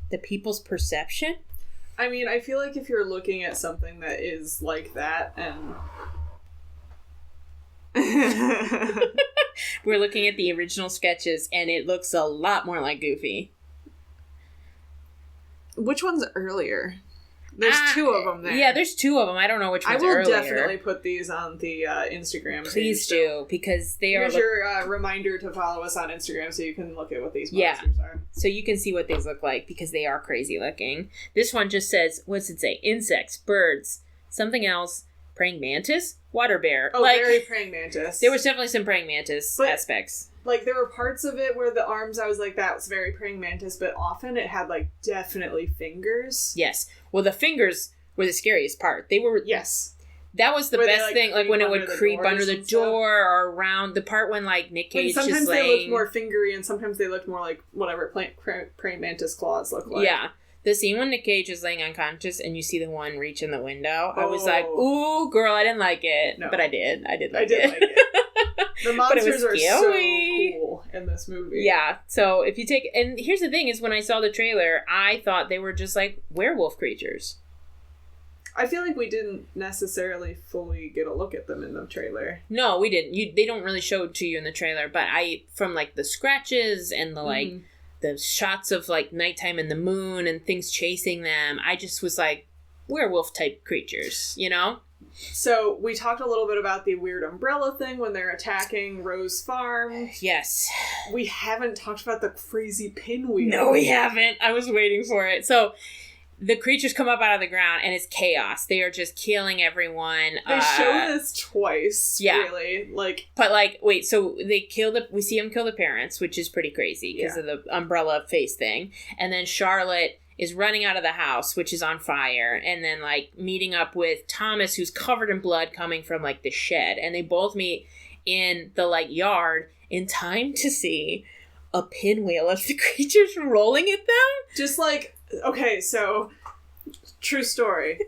the people's perception? I mean, I feel like if you're looking at something that is like that and... We're looking at the original sketches and it looks a lot more like Goofy. Which one's earlier? There's two of them there. Yeah, there's two of them. I don't know which one's earlier. I will definitely put these on the Instagram page. Please do, because they are... Here's your reminder to follow us on Instagram so you can look at what these monsters are. So you can see what these look like, because they are crazy looking. This one just says, what's it say? Insects, birds, something else, praying mantis, water bear. Oh, very praying mantis. There was definitely some praying mantis aspects. Like, there were parts of it where the arms, I was like, that's very praying mantis, but often it had, like, definitely fingers. Yes. Well, the fingers were the scariest part. They were... Yes. That was the best thing, like, when it would creep under the door or around the part when, like, Nick Cage just laying... Sometimes they looked more fingery, and sometimes they looked more like whatever praying mantis claws look like. Yeah. The scene when Nick Cage is laying unconscious and you see the one reach in the window, I was like, ooh, girl, I didn't like it. No. But I did. I did like it. The monsters are so cool in this movie. Yeah. So if you take... And here's the thing is, when I saw the trailer, I thought they were just, like, werewolf creatures. I feel like we didn't necessarily fully get a look at them in the trailer. No, we didn't. They don't really show it to you in the trailer, but from, like, the scratches and the, like... the shots of, like, nighttime and the moon and things chasing them, I just was like, werewolf-type creatures, you know? So, we talked a little bit about the weird umbrella thing when they're attacking Rose Farm. Yes. We haven't talked about the crazy pinwheel. No, we haven't. I was waiting for it. So... the creatures come up out of the ground, and it's chaos. They are just killing everyone. They show this twice, really. But, like, wait, so we see them kill the parents, which is pretty crazy because of the umbrella face thing. And then Charlotte is running out of the house, which is on fire, and then, like, meeting up with Thomas, who's covered in blood coming from, like, the shed. And they both meet in the, like, yard in time to see a pinwheel of the creatures rolling at them. Just, like... Okay, so, true story.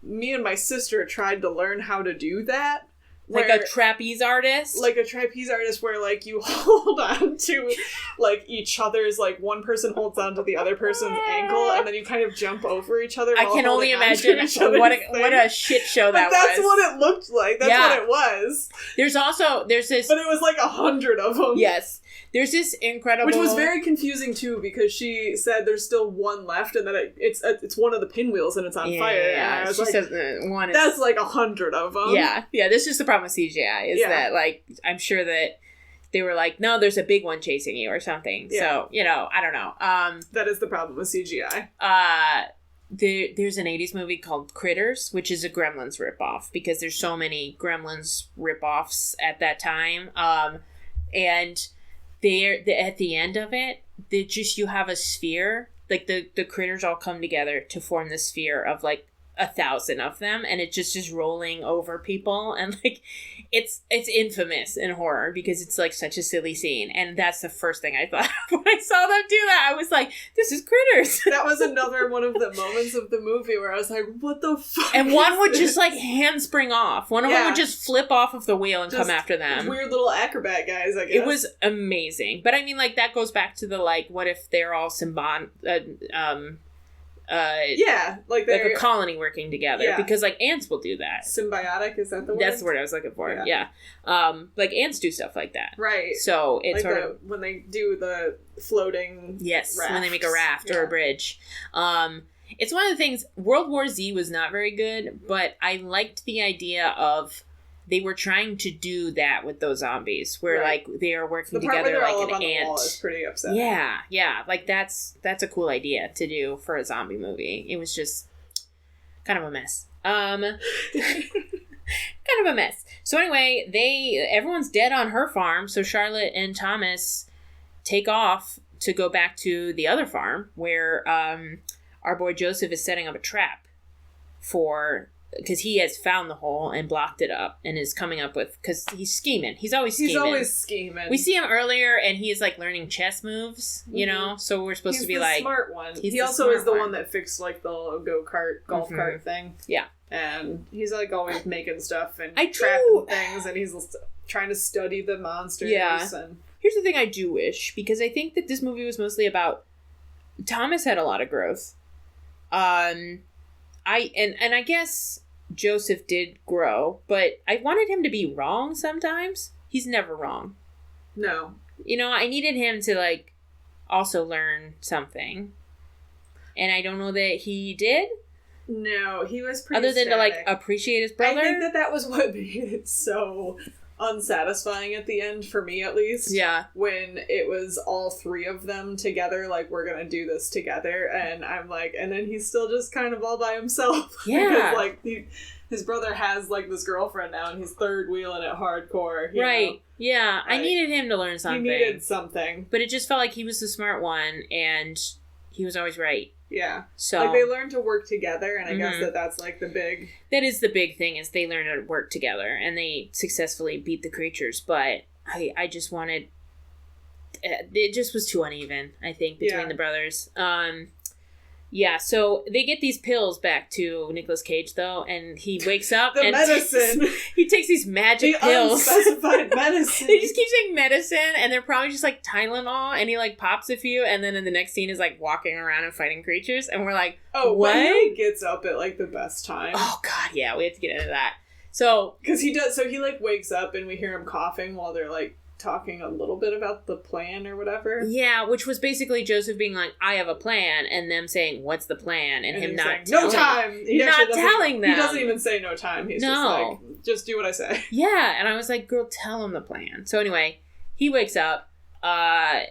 Me and my sister tried to learn how to do that. Like a trapeze artist? Like a trapeze artist where, like, you hold on to, like, each other's, like, one person holds on to the other person's ankle, and then you kind of jump over each other. I can only imagine what a shit show that was. But that's what it looked like. That's what it was. There's this... But it was, like, 100 of them. Yes. There's this incredible... Which was very confusing, too, because she said there's still one left, and that it's one of the pinwheels, and it's on fire. Yeah, and I was she like, says one is... That's, like, 100 of them. Yeah, this is just the problem with CGI, is that, like, I'm sure that they were like, no, there's a big one chasing you, or something. Yeah. So, you know, I don't know. That is the problem with CGI. There's an 80s movie called Critters, which is a Gremlins ripoff, because there's so many Gremlins ripoffs at that time. And... at the end of it, you have a sphere, like the critters all come together to form the sphere of like 1,000 of them, and it just is rolling over people, and like it's infamous in horror because it's like such a silly scene, and that's the first thing I thought when I saw them do that. I was like, this is Critters. That was another one of the moments of the movie where I was like, what the fuck? And one would just like handspring off. One of them would just flip off of the wheel and just come after them. Weird little acrobat guys, I guess. It was amazing. But I mean, like, that goes back to the, like, what if they're all like a colony working together, because like ants will do that. Symbiotic, is that the word? That's the word I was looking for. Yeah. Like ants do stuff like that, right? So it's like sort of when they do the floating rafts. When they make a raft or a bridge. It's one of the things. World War Z was not very good, but I liked the idea of they were trying to do that with those zombies, where like they are working together like an ant. The wall is pretty upsetting. Yeah. Like that's a cool idea to do for a zombie movie. It was just kind of a mess. Kind of a mess. So anyway, everyone's dead on her farm. So Charlotte and Thomas take off to go back to the other farm where our boy Joseph is setting up a trap because he has found the hole and blocked it up and is coming up with... Because he's scheming. He's always scheming. We see him earlier and he is like learning chess moves, you know? So we're supposed to be like... He's the smart one. He also is the one that fixed like the golf cart thing. Yeah. And he's like always making stuff and trapping things, and he's trying to study the monsters. Yeah. And... Here's the thing I do wish, because I think that this movie was mostly about... Thomas had a lot of growth. I guess Joseph did grow, but I wanted him to be wrong sometimes. He's never wrong. No. You know, I needed him to, like, also learn something. And I don't know that he did. No, he was pretty other than static. to, like, appreciate his brother. I think that was what made it so unsatisfying at the end, for me at least. Yeah. When it was all three of them together, like, we're gonna do this together, and I'm like, and then he's still just kind of all by himself. Yeah. Because, like, his brother has, like, this girlfriend now, and he's third wheeling it hardcore. You know? Yeah. I needed him to learn something. He needed something. But it just felt like he was the smart one, and he was always right. Yeah. So, like, they learn to work together, and I guess that's, like, the big... That is the big thing, is they learn to work together, and they successfully beat the creatures, but I just wanted... It just was too uneven, I think, between the brothers. Yeah, so they get these pills back to Nicolas Cage, though, and he wakes up the and medicine. He takes these magic pills. Unspecified medicine. They just keep saying medicine, and they're probably just like Tylenol, and he like pops a few, and then in the next scene is like walking around and fighting creatures, and we're like, what? When he gets up at like the best time. Oh god, yeah, we have to get into that. So, because he does, so he like wakes up and we hear him coughing while they're like talking a little bit about the plan or whatever. Yeah, which was basically Joseph being like, I have a plan, and them saying, what's the plan? And him not saying, telling, no time! He not telling them. He doesn't even say no time. He's just like, just do what I say. Yeah, and I was like, girl, tell him the plan. So anyway, he wakes up, and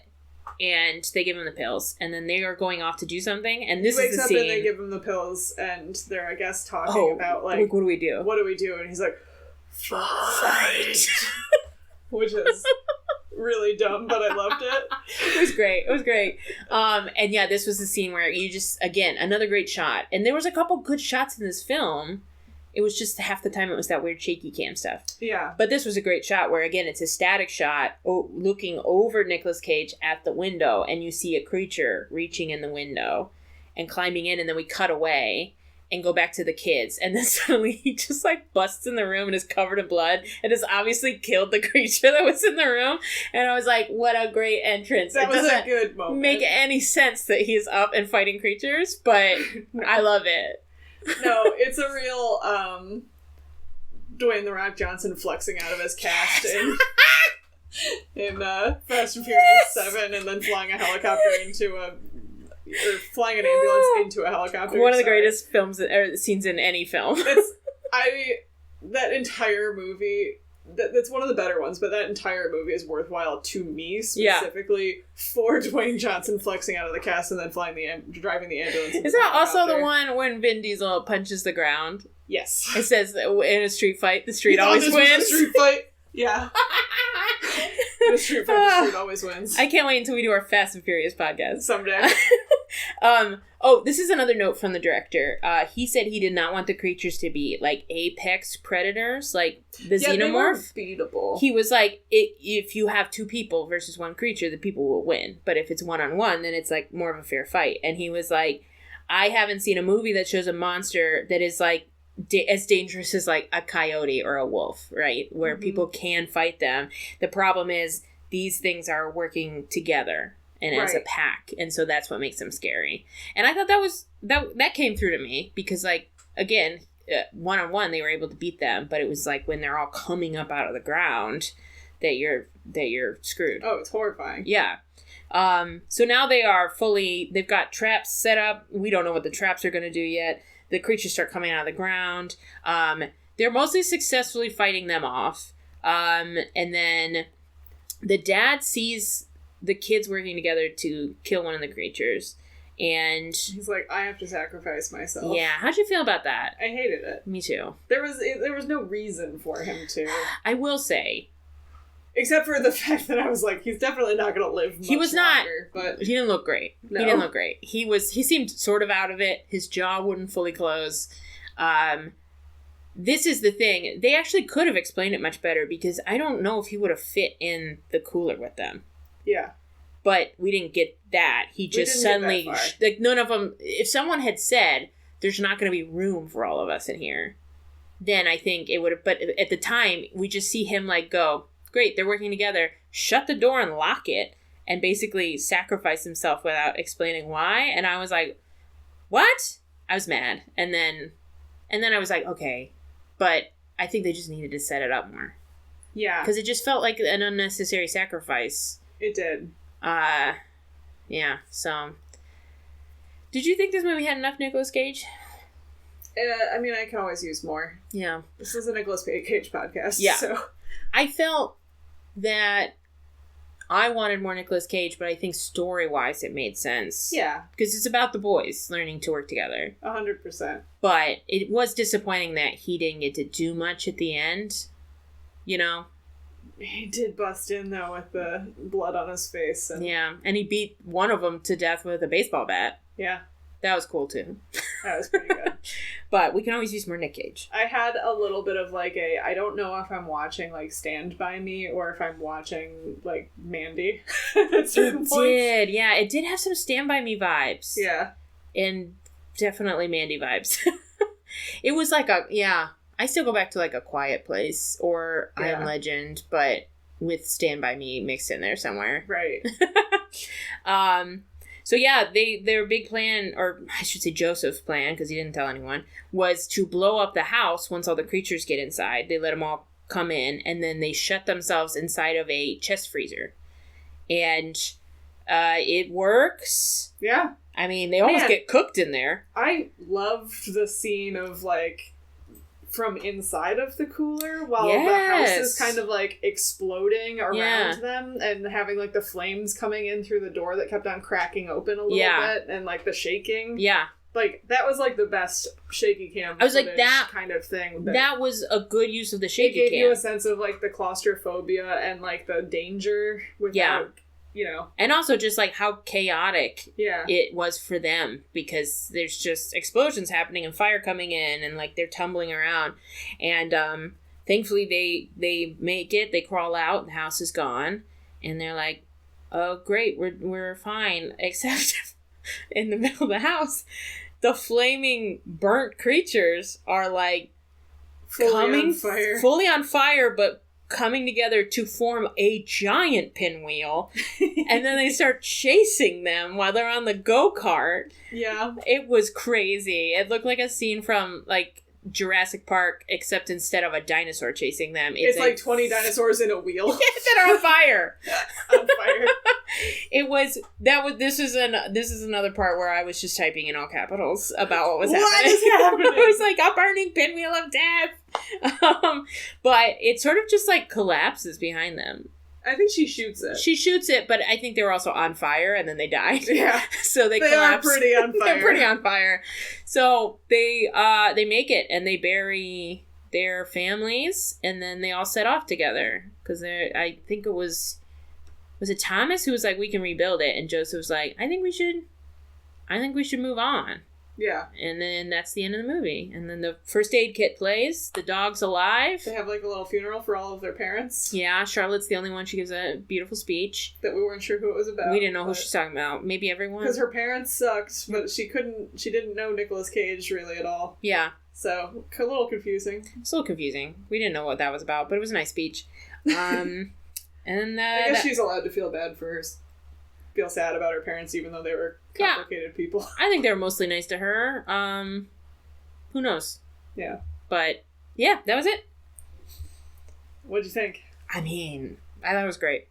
they give him the pills, and then they are going off to do something, and this is the scene. He wakes up and they give him the pills, and they're, I guess, talking about, like, what do we do? What do we do? And he's like, fight! Which is really dumb, but I loved it. It was great. And yeah, this was the scene where you just, again, another great shot. And there was a couple good shots in this film. It was just half the time it was that weird shaky cam stuff. Yeah. But this was a great shot where, again, it's a static shot looking over Nicolas Cage at the window, and you see a creature reaching in the window and climbing in, and then we cut away and go back to the kids, and then suddenly he just like busts in the room and is covered in blood and has obviously killed the creature that was in the room. And I was like, what a great entrance. That was a good moment. Make any sense that he's up and fighting creatures, but I love it. No, it's a real Dwayne "The Rock" Johnson flexing out of his cast in Fast and Furious 7, and then flying a helicopter or flying an ambulance into a helicopter. One of the greatest films or scenes in any film. That entire movie, that's one of the better ones, but that entire movie is worthwhile to me, specifically for Dwayne Johnson flexing out of the cast and then driving the ambulance. Is that also the one when Vin Diesel punches the ground? Yes. It says that in a street fight, the street always wins. A street fight. Yeah. The street always wins. I can't wait until we do our Fast and Furious podcast. Someday. This is another note from the director. He said he did not want the creatures to be like apex predators, like the xenomorph. They were beatable. He was like, if you have two people versus one creature, the people will win. But if it's one-on-one, then it's like more of a fair fight. And he was like, I haven't seen a movie that shows a monster that is like as dangerous as like a coyote or a wolf, right? Where people can fight them. The problem is these things are working together and as a pack, and so that's what makes them scary. And I thought that came through to me because, like, again, one-on-one they were able to beat them, but it was like when they're all coming up out of the ground that you're screwed. Oh, it's horrifying. Yeah. So now they've got traps set up. We don't know what the traps are going to do yet. The creatures start coming out of the ground. They're mostly successfully fighting them off. And then the dad sees the kids working together to kill one of the creatures. And he's like, I have to sacrifice myself. Yeah. How'd you feel about that? I hated it. Me too. There was no reason for him to. I will say. Except for the fact that I was like, he's definitely not going to live much longer, but he didn't look great. No. He didn't look great. He seemed sort of out of it. His jaw wouldn't fully close. This is the thing. They actually could have explained it much better because I don't know if he would have fit in the cooler with them. Yeah. But we didn't get that. He just suddenly, like, none of them, if someone had said, there's not going to be room for all of us in here, then I think it would have, but at the time, we just see him, like, go, great, they're working together, shut the door and lock it, and basically sacrifice himself without explaining why. And I was like, what? I was mad. And then I was like, okay. But I think they just needed to set it up more. Yeah. Because it just felt like an unnecessary sacrifice. It did. Yeah, so. Did you think this movie had enough Nicolas Cage? I mean, I can always use more. Yeah. This is a Nicolas Cage podcast. Yeah. So. I felt that I wanted more Nicolas Cage, but I think story-wise it made sense. Yeah. Because it's about the boys learning to work together. 100%. But it was disappointing that he didn't get to do much at the end. You know? He did bust in, though, with the blood on his face. And... Yeah, and he beat one of them to death with a baseball bat. Yeah. That was cool, too. That was pretty good. But we can always use more Nick Cage. I had a little bit of, like, I don't know if I'm watching, like, Stand By Me or if I'm watching, like, Mandy at certain points. It did, yeah. It did have some Stand By Me vibes. Yeah. And definitely Mandy vibes. It was like I still go back to, like, A Quiet Place or I Am Legend, but with Stand By Me mixed in there somewhere. Right. So yeah, their big plan, or I should say Joseph's plan, because he didn't tell anyone, was to blow up the house once all the creatures get inside. They let them all come in, and then they shut themselves inside of a chest freezer. And it works. Yeah. I mean, they almost get cooked in there. I loved the scene of, like, from inside of the cooler while the house is kind of, like, exploding around them and having, like, the flames coming in through the door that kept on cracking open a little bit and, like, the shaking. Yeah. Like, that was, like, the best shaky cam I was like, that kind of thing. That was a good use of the shaky cam. It gave you a cam. sense of, like, the claustrophobia and, like, the danger without... You know. And also just, like, how chaotic Yeah. it was for them. Because there's just explosions happening and fire coming in. And, like, they're tumbling around. And thankfully, they make it. They crawl out. The house is gone. And they're like, oh, great. We're fine. Except in the middle of the house, the flaming burnt creatures are, like, fully on fire, but coming together to form a giant pinwheel. And then they start chasing them while they're on the go-kart. Yeah. It was crazy. It looked like a scene from, like, Jurassic Park, except instead of a dinosaur chasing them, it's like 20 dinosaurs in a wheel. that are on fire. On fire. This is another part where I was just typing in all capitals about what was happening. What is happening? I was like, a burning pinwheel of death. But it sort of just, like, collapses behind them. I think she shoots it. She shoots it, but I think they were also on fire, and then they died. Yeah. So they collapse. Are pretty on fire. They're pretty on fire. So they make it, and they bury their families, and then they all set off together. Because I think it was it Thomas who was like, we can rebuild it? And Joseph was like, I think we should move on. Yeah. And then that's the end of the movie. And then the first aid kit plays. The dog's alive. They have, like, a little funeral for all of their parents. Yeah, Charlotte's the only one. She gives a beautiful speech. That we weren't sure who it was about. We didn't know who she's talking about. Maybe everyone. Because her parents sucked, but she didn't know Nicolas Cage really at all. Yeah. So, a little confusing. It's a little confusing. We didn't know what that was about, but it was a nice speech. And I guess she's allowed to feel sad about her parents, even though they were complicated people. I think they were mostly nice to her. Who knows? Yeah. But, yeah, that was it. What'd you think? I mean, I thought it was great.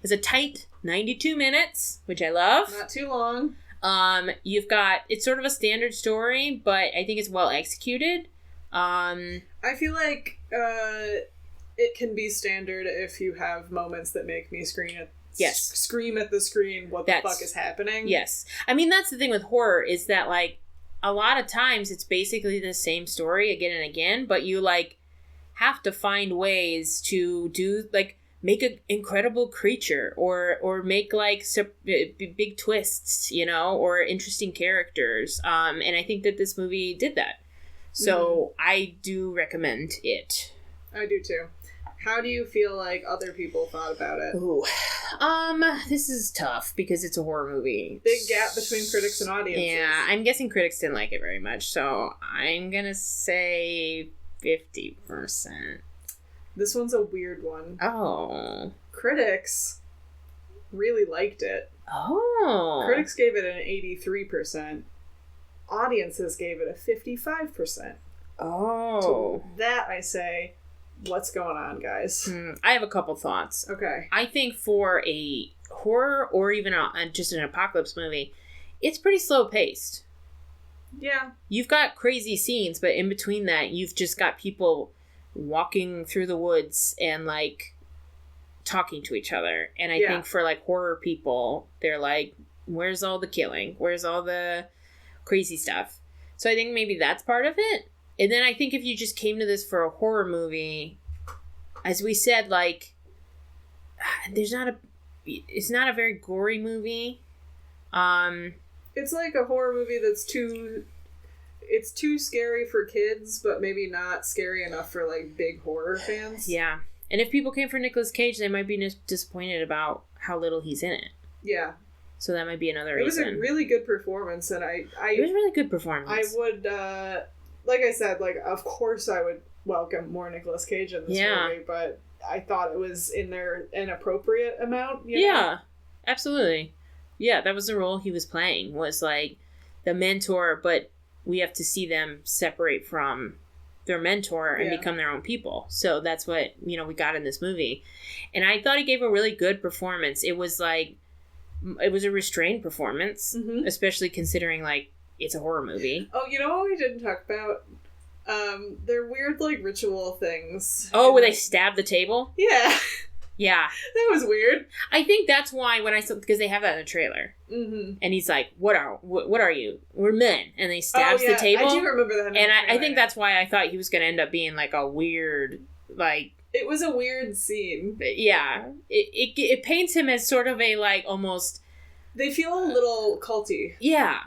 It's a tight 92 minutes, which I love. Not too long. It's sort of a standard story, but I think it's well executed. I feel like it can be standard if you have moments that make me scream at the screen what the fuck is happening. Yes. I mean, that's the thing with horror is that, like, a lot of times it's basically the same story again and again, but you, like, have to find ways to do, like, make an incredible creature or make, like, big twists, you know, or interesting characters. And I think that this movie did that. So I do recommend it. I do too. How do you feel like other people thought about it? Ooh. This is tough because it's a horror movie. Big gap between critics and audiences. Yeah, I'm guessing critics didn't like it very much, so I'm gonna say 50%. This one's a weird one. Oh. Critics really liked it. Oh. Critics gave it an 83%. Audiences gave it a 55%. Oh. So that, I say... What's going on, guys? I have a couple thoughts. Okay. I think for a horror or even just an apocalypse movie, it's pretty slow paced. Yeah. You've got crazy scenes, but in between that, you've just got people walking through the woods and, like, talking to each other. And I think for, like, horror people, they're like, where's all the killing? Where's all the crazy stuff? So I think maybe that's part of it. And then I think if you just came to this for a horror movie, as we said, like, it's not a very gory movie. It's like a horror movie that's too scary for kids, but maybe not scary enough for, like, big horror fans. Yeah. And if people came for Nicolas Cage, they might be disappointed about how little he's in it. Yeah. So that might be another reason. It was a really good performance, and it was a really good performance. I would, like I said, like, of course I would welcome more Nicolas Cage in this movie, but I thought it was in there an appropriate amount. You know? Absolutely. Yeah, that was the role he was playing, was, like, the mentor, but we have to see them separate from their mentor and become their own people. So that's what, we got in this movie. And I thought he gave a really good performance. It was, like, it was a restrained performance, especially considering, like, it's a horror movie. Oh, you know what we didn't talk about? They're weird, like, ritual things. Oh, where they stab the table? Yeah. Yeah. That was weird. I think that's why when I saw, because they have that in the trailer. Mm-hmm. And he's like, what are you? We're men. And they stabs the table. I do remember that. And I think that's why I thought he was going to end up being, like, a weird, like... It was a weird scene. Yeah. It paints him as sort of a, like, almost... They feel a little culty. Yeah.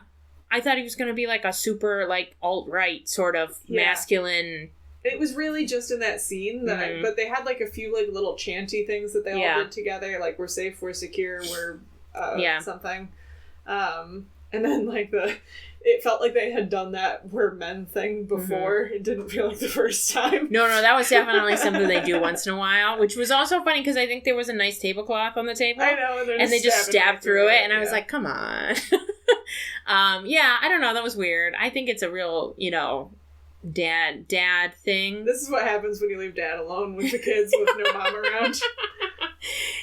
I thought he was going to be, like, a super, like, alt-right sort of masculine... It was really just in that scene that but they had, like, a few, like, little chanty things that they all did together. Like, we're safe, we're secure, we're something. And then, like, it felt like they had done that we're men thing before. It didn't feel like the first time. No, that was definitely something they do once in a while, which was also funny because I think there was a nice tablecloth on the table. I know, and they just stabbed through it, and I was like, come on. I don't know, that was weird. I think it's a real, dad thing. This is what happens when you leave dad alone with the kids with no mom around.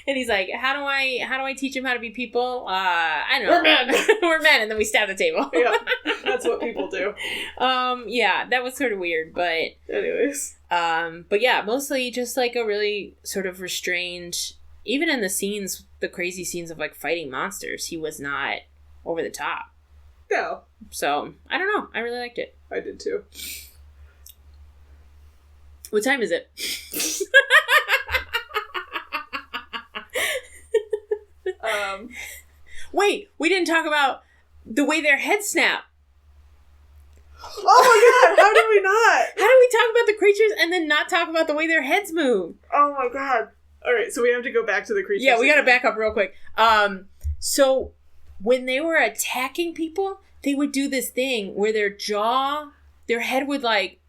And he's like, how do I teach him how to be people? I don't know. We're men. We're men, and then we stab the table. Yeah, that's what people do. That was sort of weird, but anyways. But yeah, mostly just like a really sort of restrained, even in the scenes, the crazy scenes of, like, fighting monsters, he was not over the top. No. So, I don't know. I really liked it. I did too. What time is it? Wait, we didn't talk about the way their heads snap. Oh my god, how did we not? How do we talk about the creatures and then not talk about the way their heads move? Oh my god. Alright, so we have to go back to the creatures. Yeah, we gotta back up real quick. So when they were attacking people, they would do this thing where their head would, like,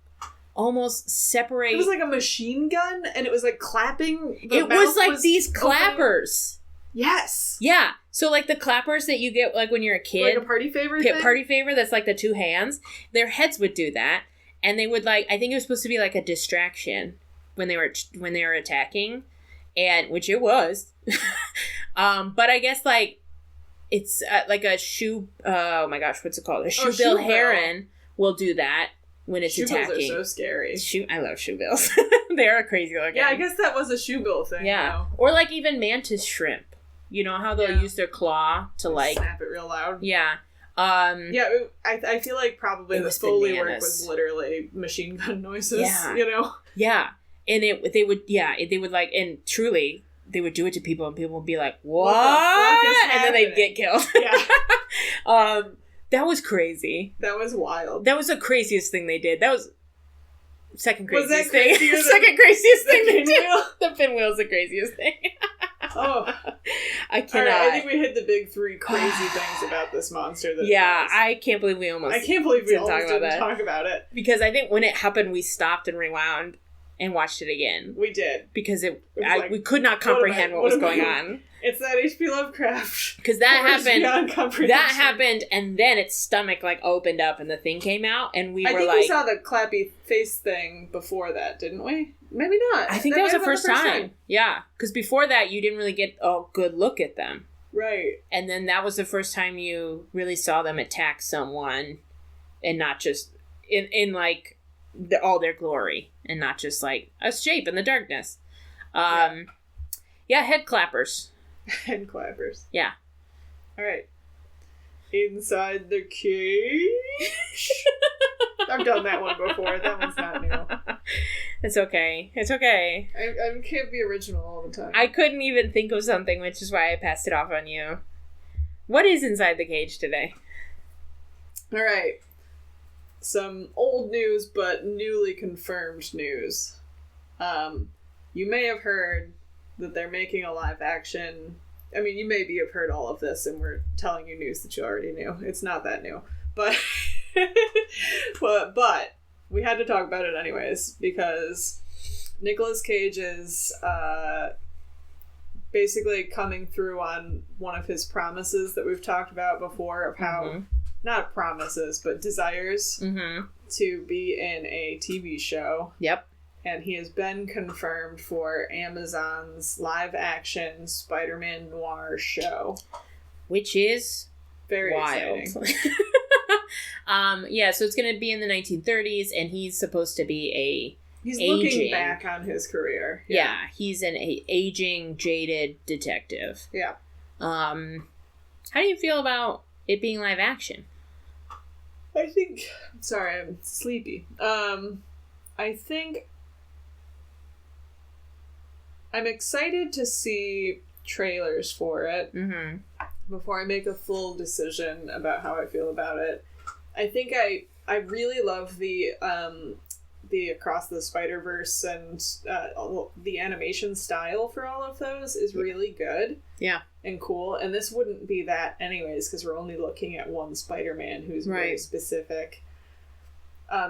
almost separate. It was like a machine gun, and it was, like, clapping. It was like these clappers. Yes. Yeah. So, like, the clappers that you get, like, when you're a kid. Like a party favor thing? Party favor, that's, like, the two hands. Their heads would do that. And they would, like, I think it was supposed to be, like, a distraction when they were attacking. And, which it was. But I guess, like, it's, like a oh my gosh, what's it called? A shoebill heron will do that when it's attacking. Shoebills are so scary. I love shoebills. They're crazy looking. Yeah, I guess that was a shoebill thing. Yeah. Though. Or, like, even mantis shrimp. You know how they'll use their claw to, like... snap it real loud. Yeah. I feel like probably the Foley work was literally machine gun noises, you know? Yeah. And they would, like, and truly, they would do it to people, and people would be like, what? And then they'd get killed. Yeah. That was crazy. That was wild. That was the craziest thing they did. That was... Second craziest thing. Second craziest thing they did. The pinwheel's the craziest thing. Oh. I cannot. Right, I think we hit the big three crazy things about this monster. I can't believe we almost didn't talk about it. Because I think when it happened, we stopped and rewound and watched it again. We did. Because we could not comprehend what was going on. It's that H.P. Lovecraft. Because that happened, and then its stomach, like, opened up and the thing came out, and we we saw the clappy face thing before that, didn't we? Maybe not. I think that was the first time. Yeah. Because before that, you didn't really get a good look at them. Right. And then that was the first time you really saw them attack someone, and not just in like all their glory and not just like a shape in the darkness. Head clappers. Head clappers. Yeah. All right. Inside the cage. I've done that one before. That one's not new. It's okay. It's okay. I can't be original all the time. I couldn't even think of something, which is why I passed it off on you. What is inside the cage today? All right. Some old news, but newly confirmed news. You may have heard that they're making a live action. I mean, you maybe have heard all of this, and we're telling you news that you already knew. It's not that new, but but we had to talk about it anyways because Nicolas Cage is basically coming through on one of his promises that we've talked about before of how. Not promises, but desires to be in a TV show. Yep. And he has been confirmed for Amazon's live-action Spider-Man noir show. Which is very wild. Exciting. So it's going to be in the 1930s, and he's supposed to be He's aging. Looking back on his career. Yeah, he's an aging, jaded detective. Yeah. How do you feel about it being live action? I think... Sorry, I'm sleepy. I think... I'm excited to see trailers for it before I make a full decision about how I feel about it. I think I really love the Across the Spider-Verse and the animation style for all of those is really good. Yeah. And cool. And this wouldn't be that anyways because we're only looking at one Spider-Man who's very specific.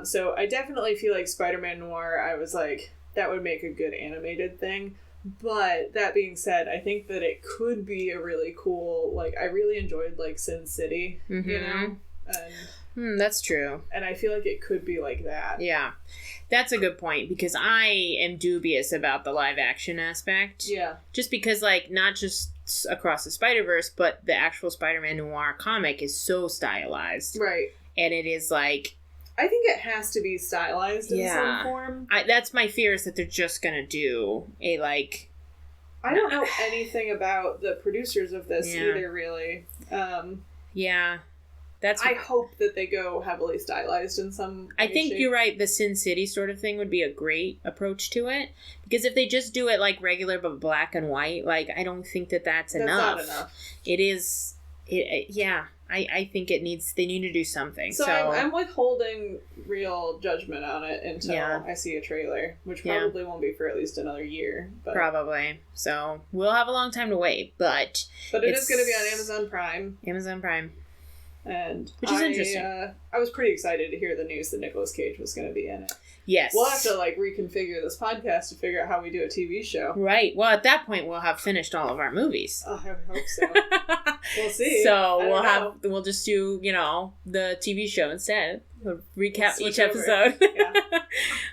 So I definitely feel like Spider-Man Noir, I was like, that would make a good animated thing. But that being said, I think that it could be a really cool, like, I really enjoyed, like, Sin City, you know? And, that's true. And I feel like it could be like that. Yeah. That's a good point, because I am dubious about the live action aspect. Yeah. Just because, like, not just Across the Spider-Verse, but the actual Spider-Man Noir comic is so stylized. Right. And it is, like... I think it has to be stylized in some form. That's my fear, is that they're just gonna do a, like... I don't know anything about the producers of this either, really. I hope that they go heavily stylized in some I think shape. You're right. The Sin City sort of thing would be a great approach to it. Because if they just do it, like, regular but black and white, like, I don't think that's enough. That's not enough. It is... I think they need to do something. So I'm withholding real judgment on it until I see a trailer, which probably won't be for at least another year. But. Probably. So we'll have a long time to wait, but it is going to be on Amazon Prime. Amazon Prime. And which is interesting. I was pretty excited to hear the news that Nicolas Cage was going to be in it. Yes. We'll have to, like, reconfigure this podcast to figure out how we do a TV show. Right. Well, at that point, we'll have finished all of our movies. Oh, I hope so. We'll see. So we'll just do, the TV show instead. We'll recap each episode.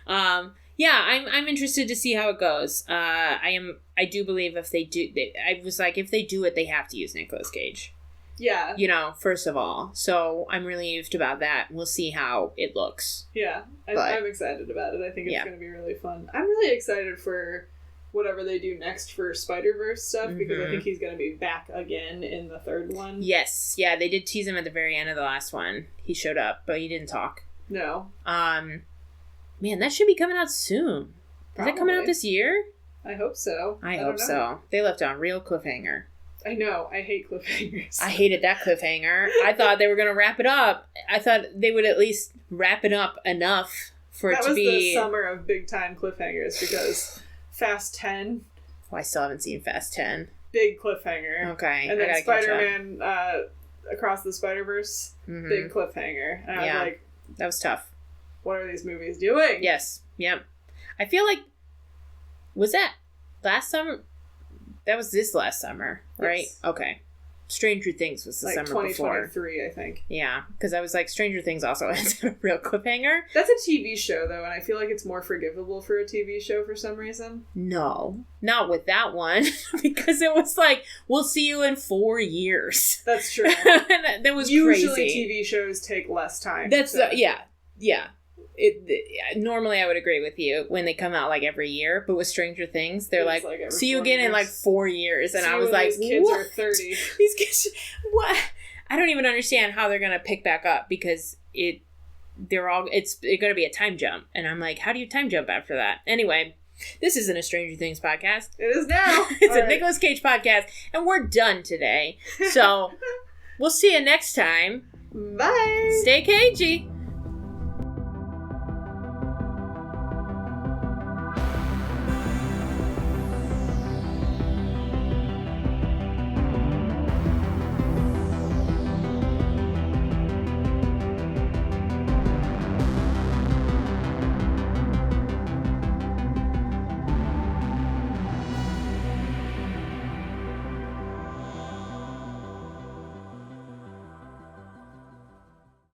Yeah. I'm interested to see how it goes. I do believe if they do, if they do it, they have to use Nicolas Cage. Yeah. First of all. So I'm relieved about that. We'll see how it looks. Yeah. I'm excited about it. I think it's going to be really fun. I'm really excited for whatever they do next for Spider-Verse stuff because I think he's going to be back again in the third one. Yes. Yeah, they did tease him at the very end of the last one. He showed up, but he didn't talk. No. Man, that should be coming out soon. Probably. Is it coming out this year? I hope so. I hope so. They left on real cliffhanger. I know. I hate cliffhangers. I hated that cliffhanger. I thought they were going to wrap it up. I thought they would at least wrap it up enough for it to be... That was the summer of big-time cliffhangers because Fast 10... Oh, I still haven't seen Fast 10. Big cliffhanger. Okay. And then Spider-Man Across the Spider-Verse, big cliffhanger. And I was like... That was tough. What are these movies doing? Yes. Yep. I feel like... Was that last summer? That was this last summer, right? Yes. Okay. Stranger Things was the summer before. 2023, I think. Yeah, because I was like, Stranger Things also has a real cliffhanger. That's a TV show, though, and I feel like it's more forgivable for a TV show for some reason. No, not with that one, because it was like, we'll see you in 4 years. That's true. That was Usually crazy. TV shows take less time. That's, yeah. normally I would agree with you when they come out like every year, but with Stranger Things, they're It's like every see you 4 again in years. like 4 years, and See I was when like, these kids what? are 30. These kids, what? I don't even understand how they're gonna pick back up because it's going to be a time jump, and I'm like, how do you time jump after that? Anyway, this isn't a Stranger Things podcast. It is now. It's All a right. Nicolas Cage podcast, and we're done today. So we'll see you next time. Bye. Stay cagey.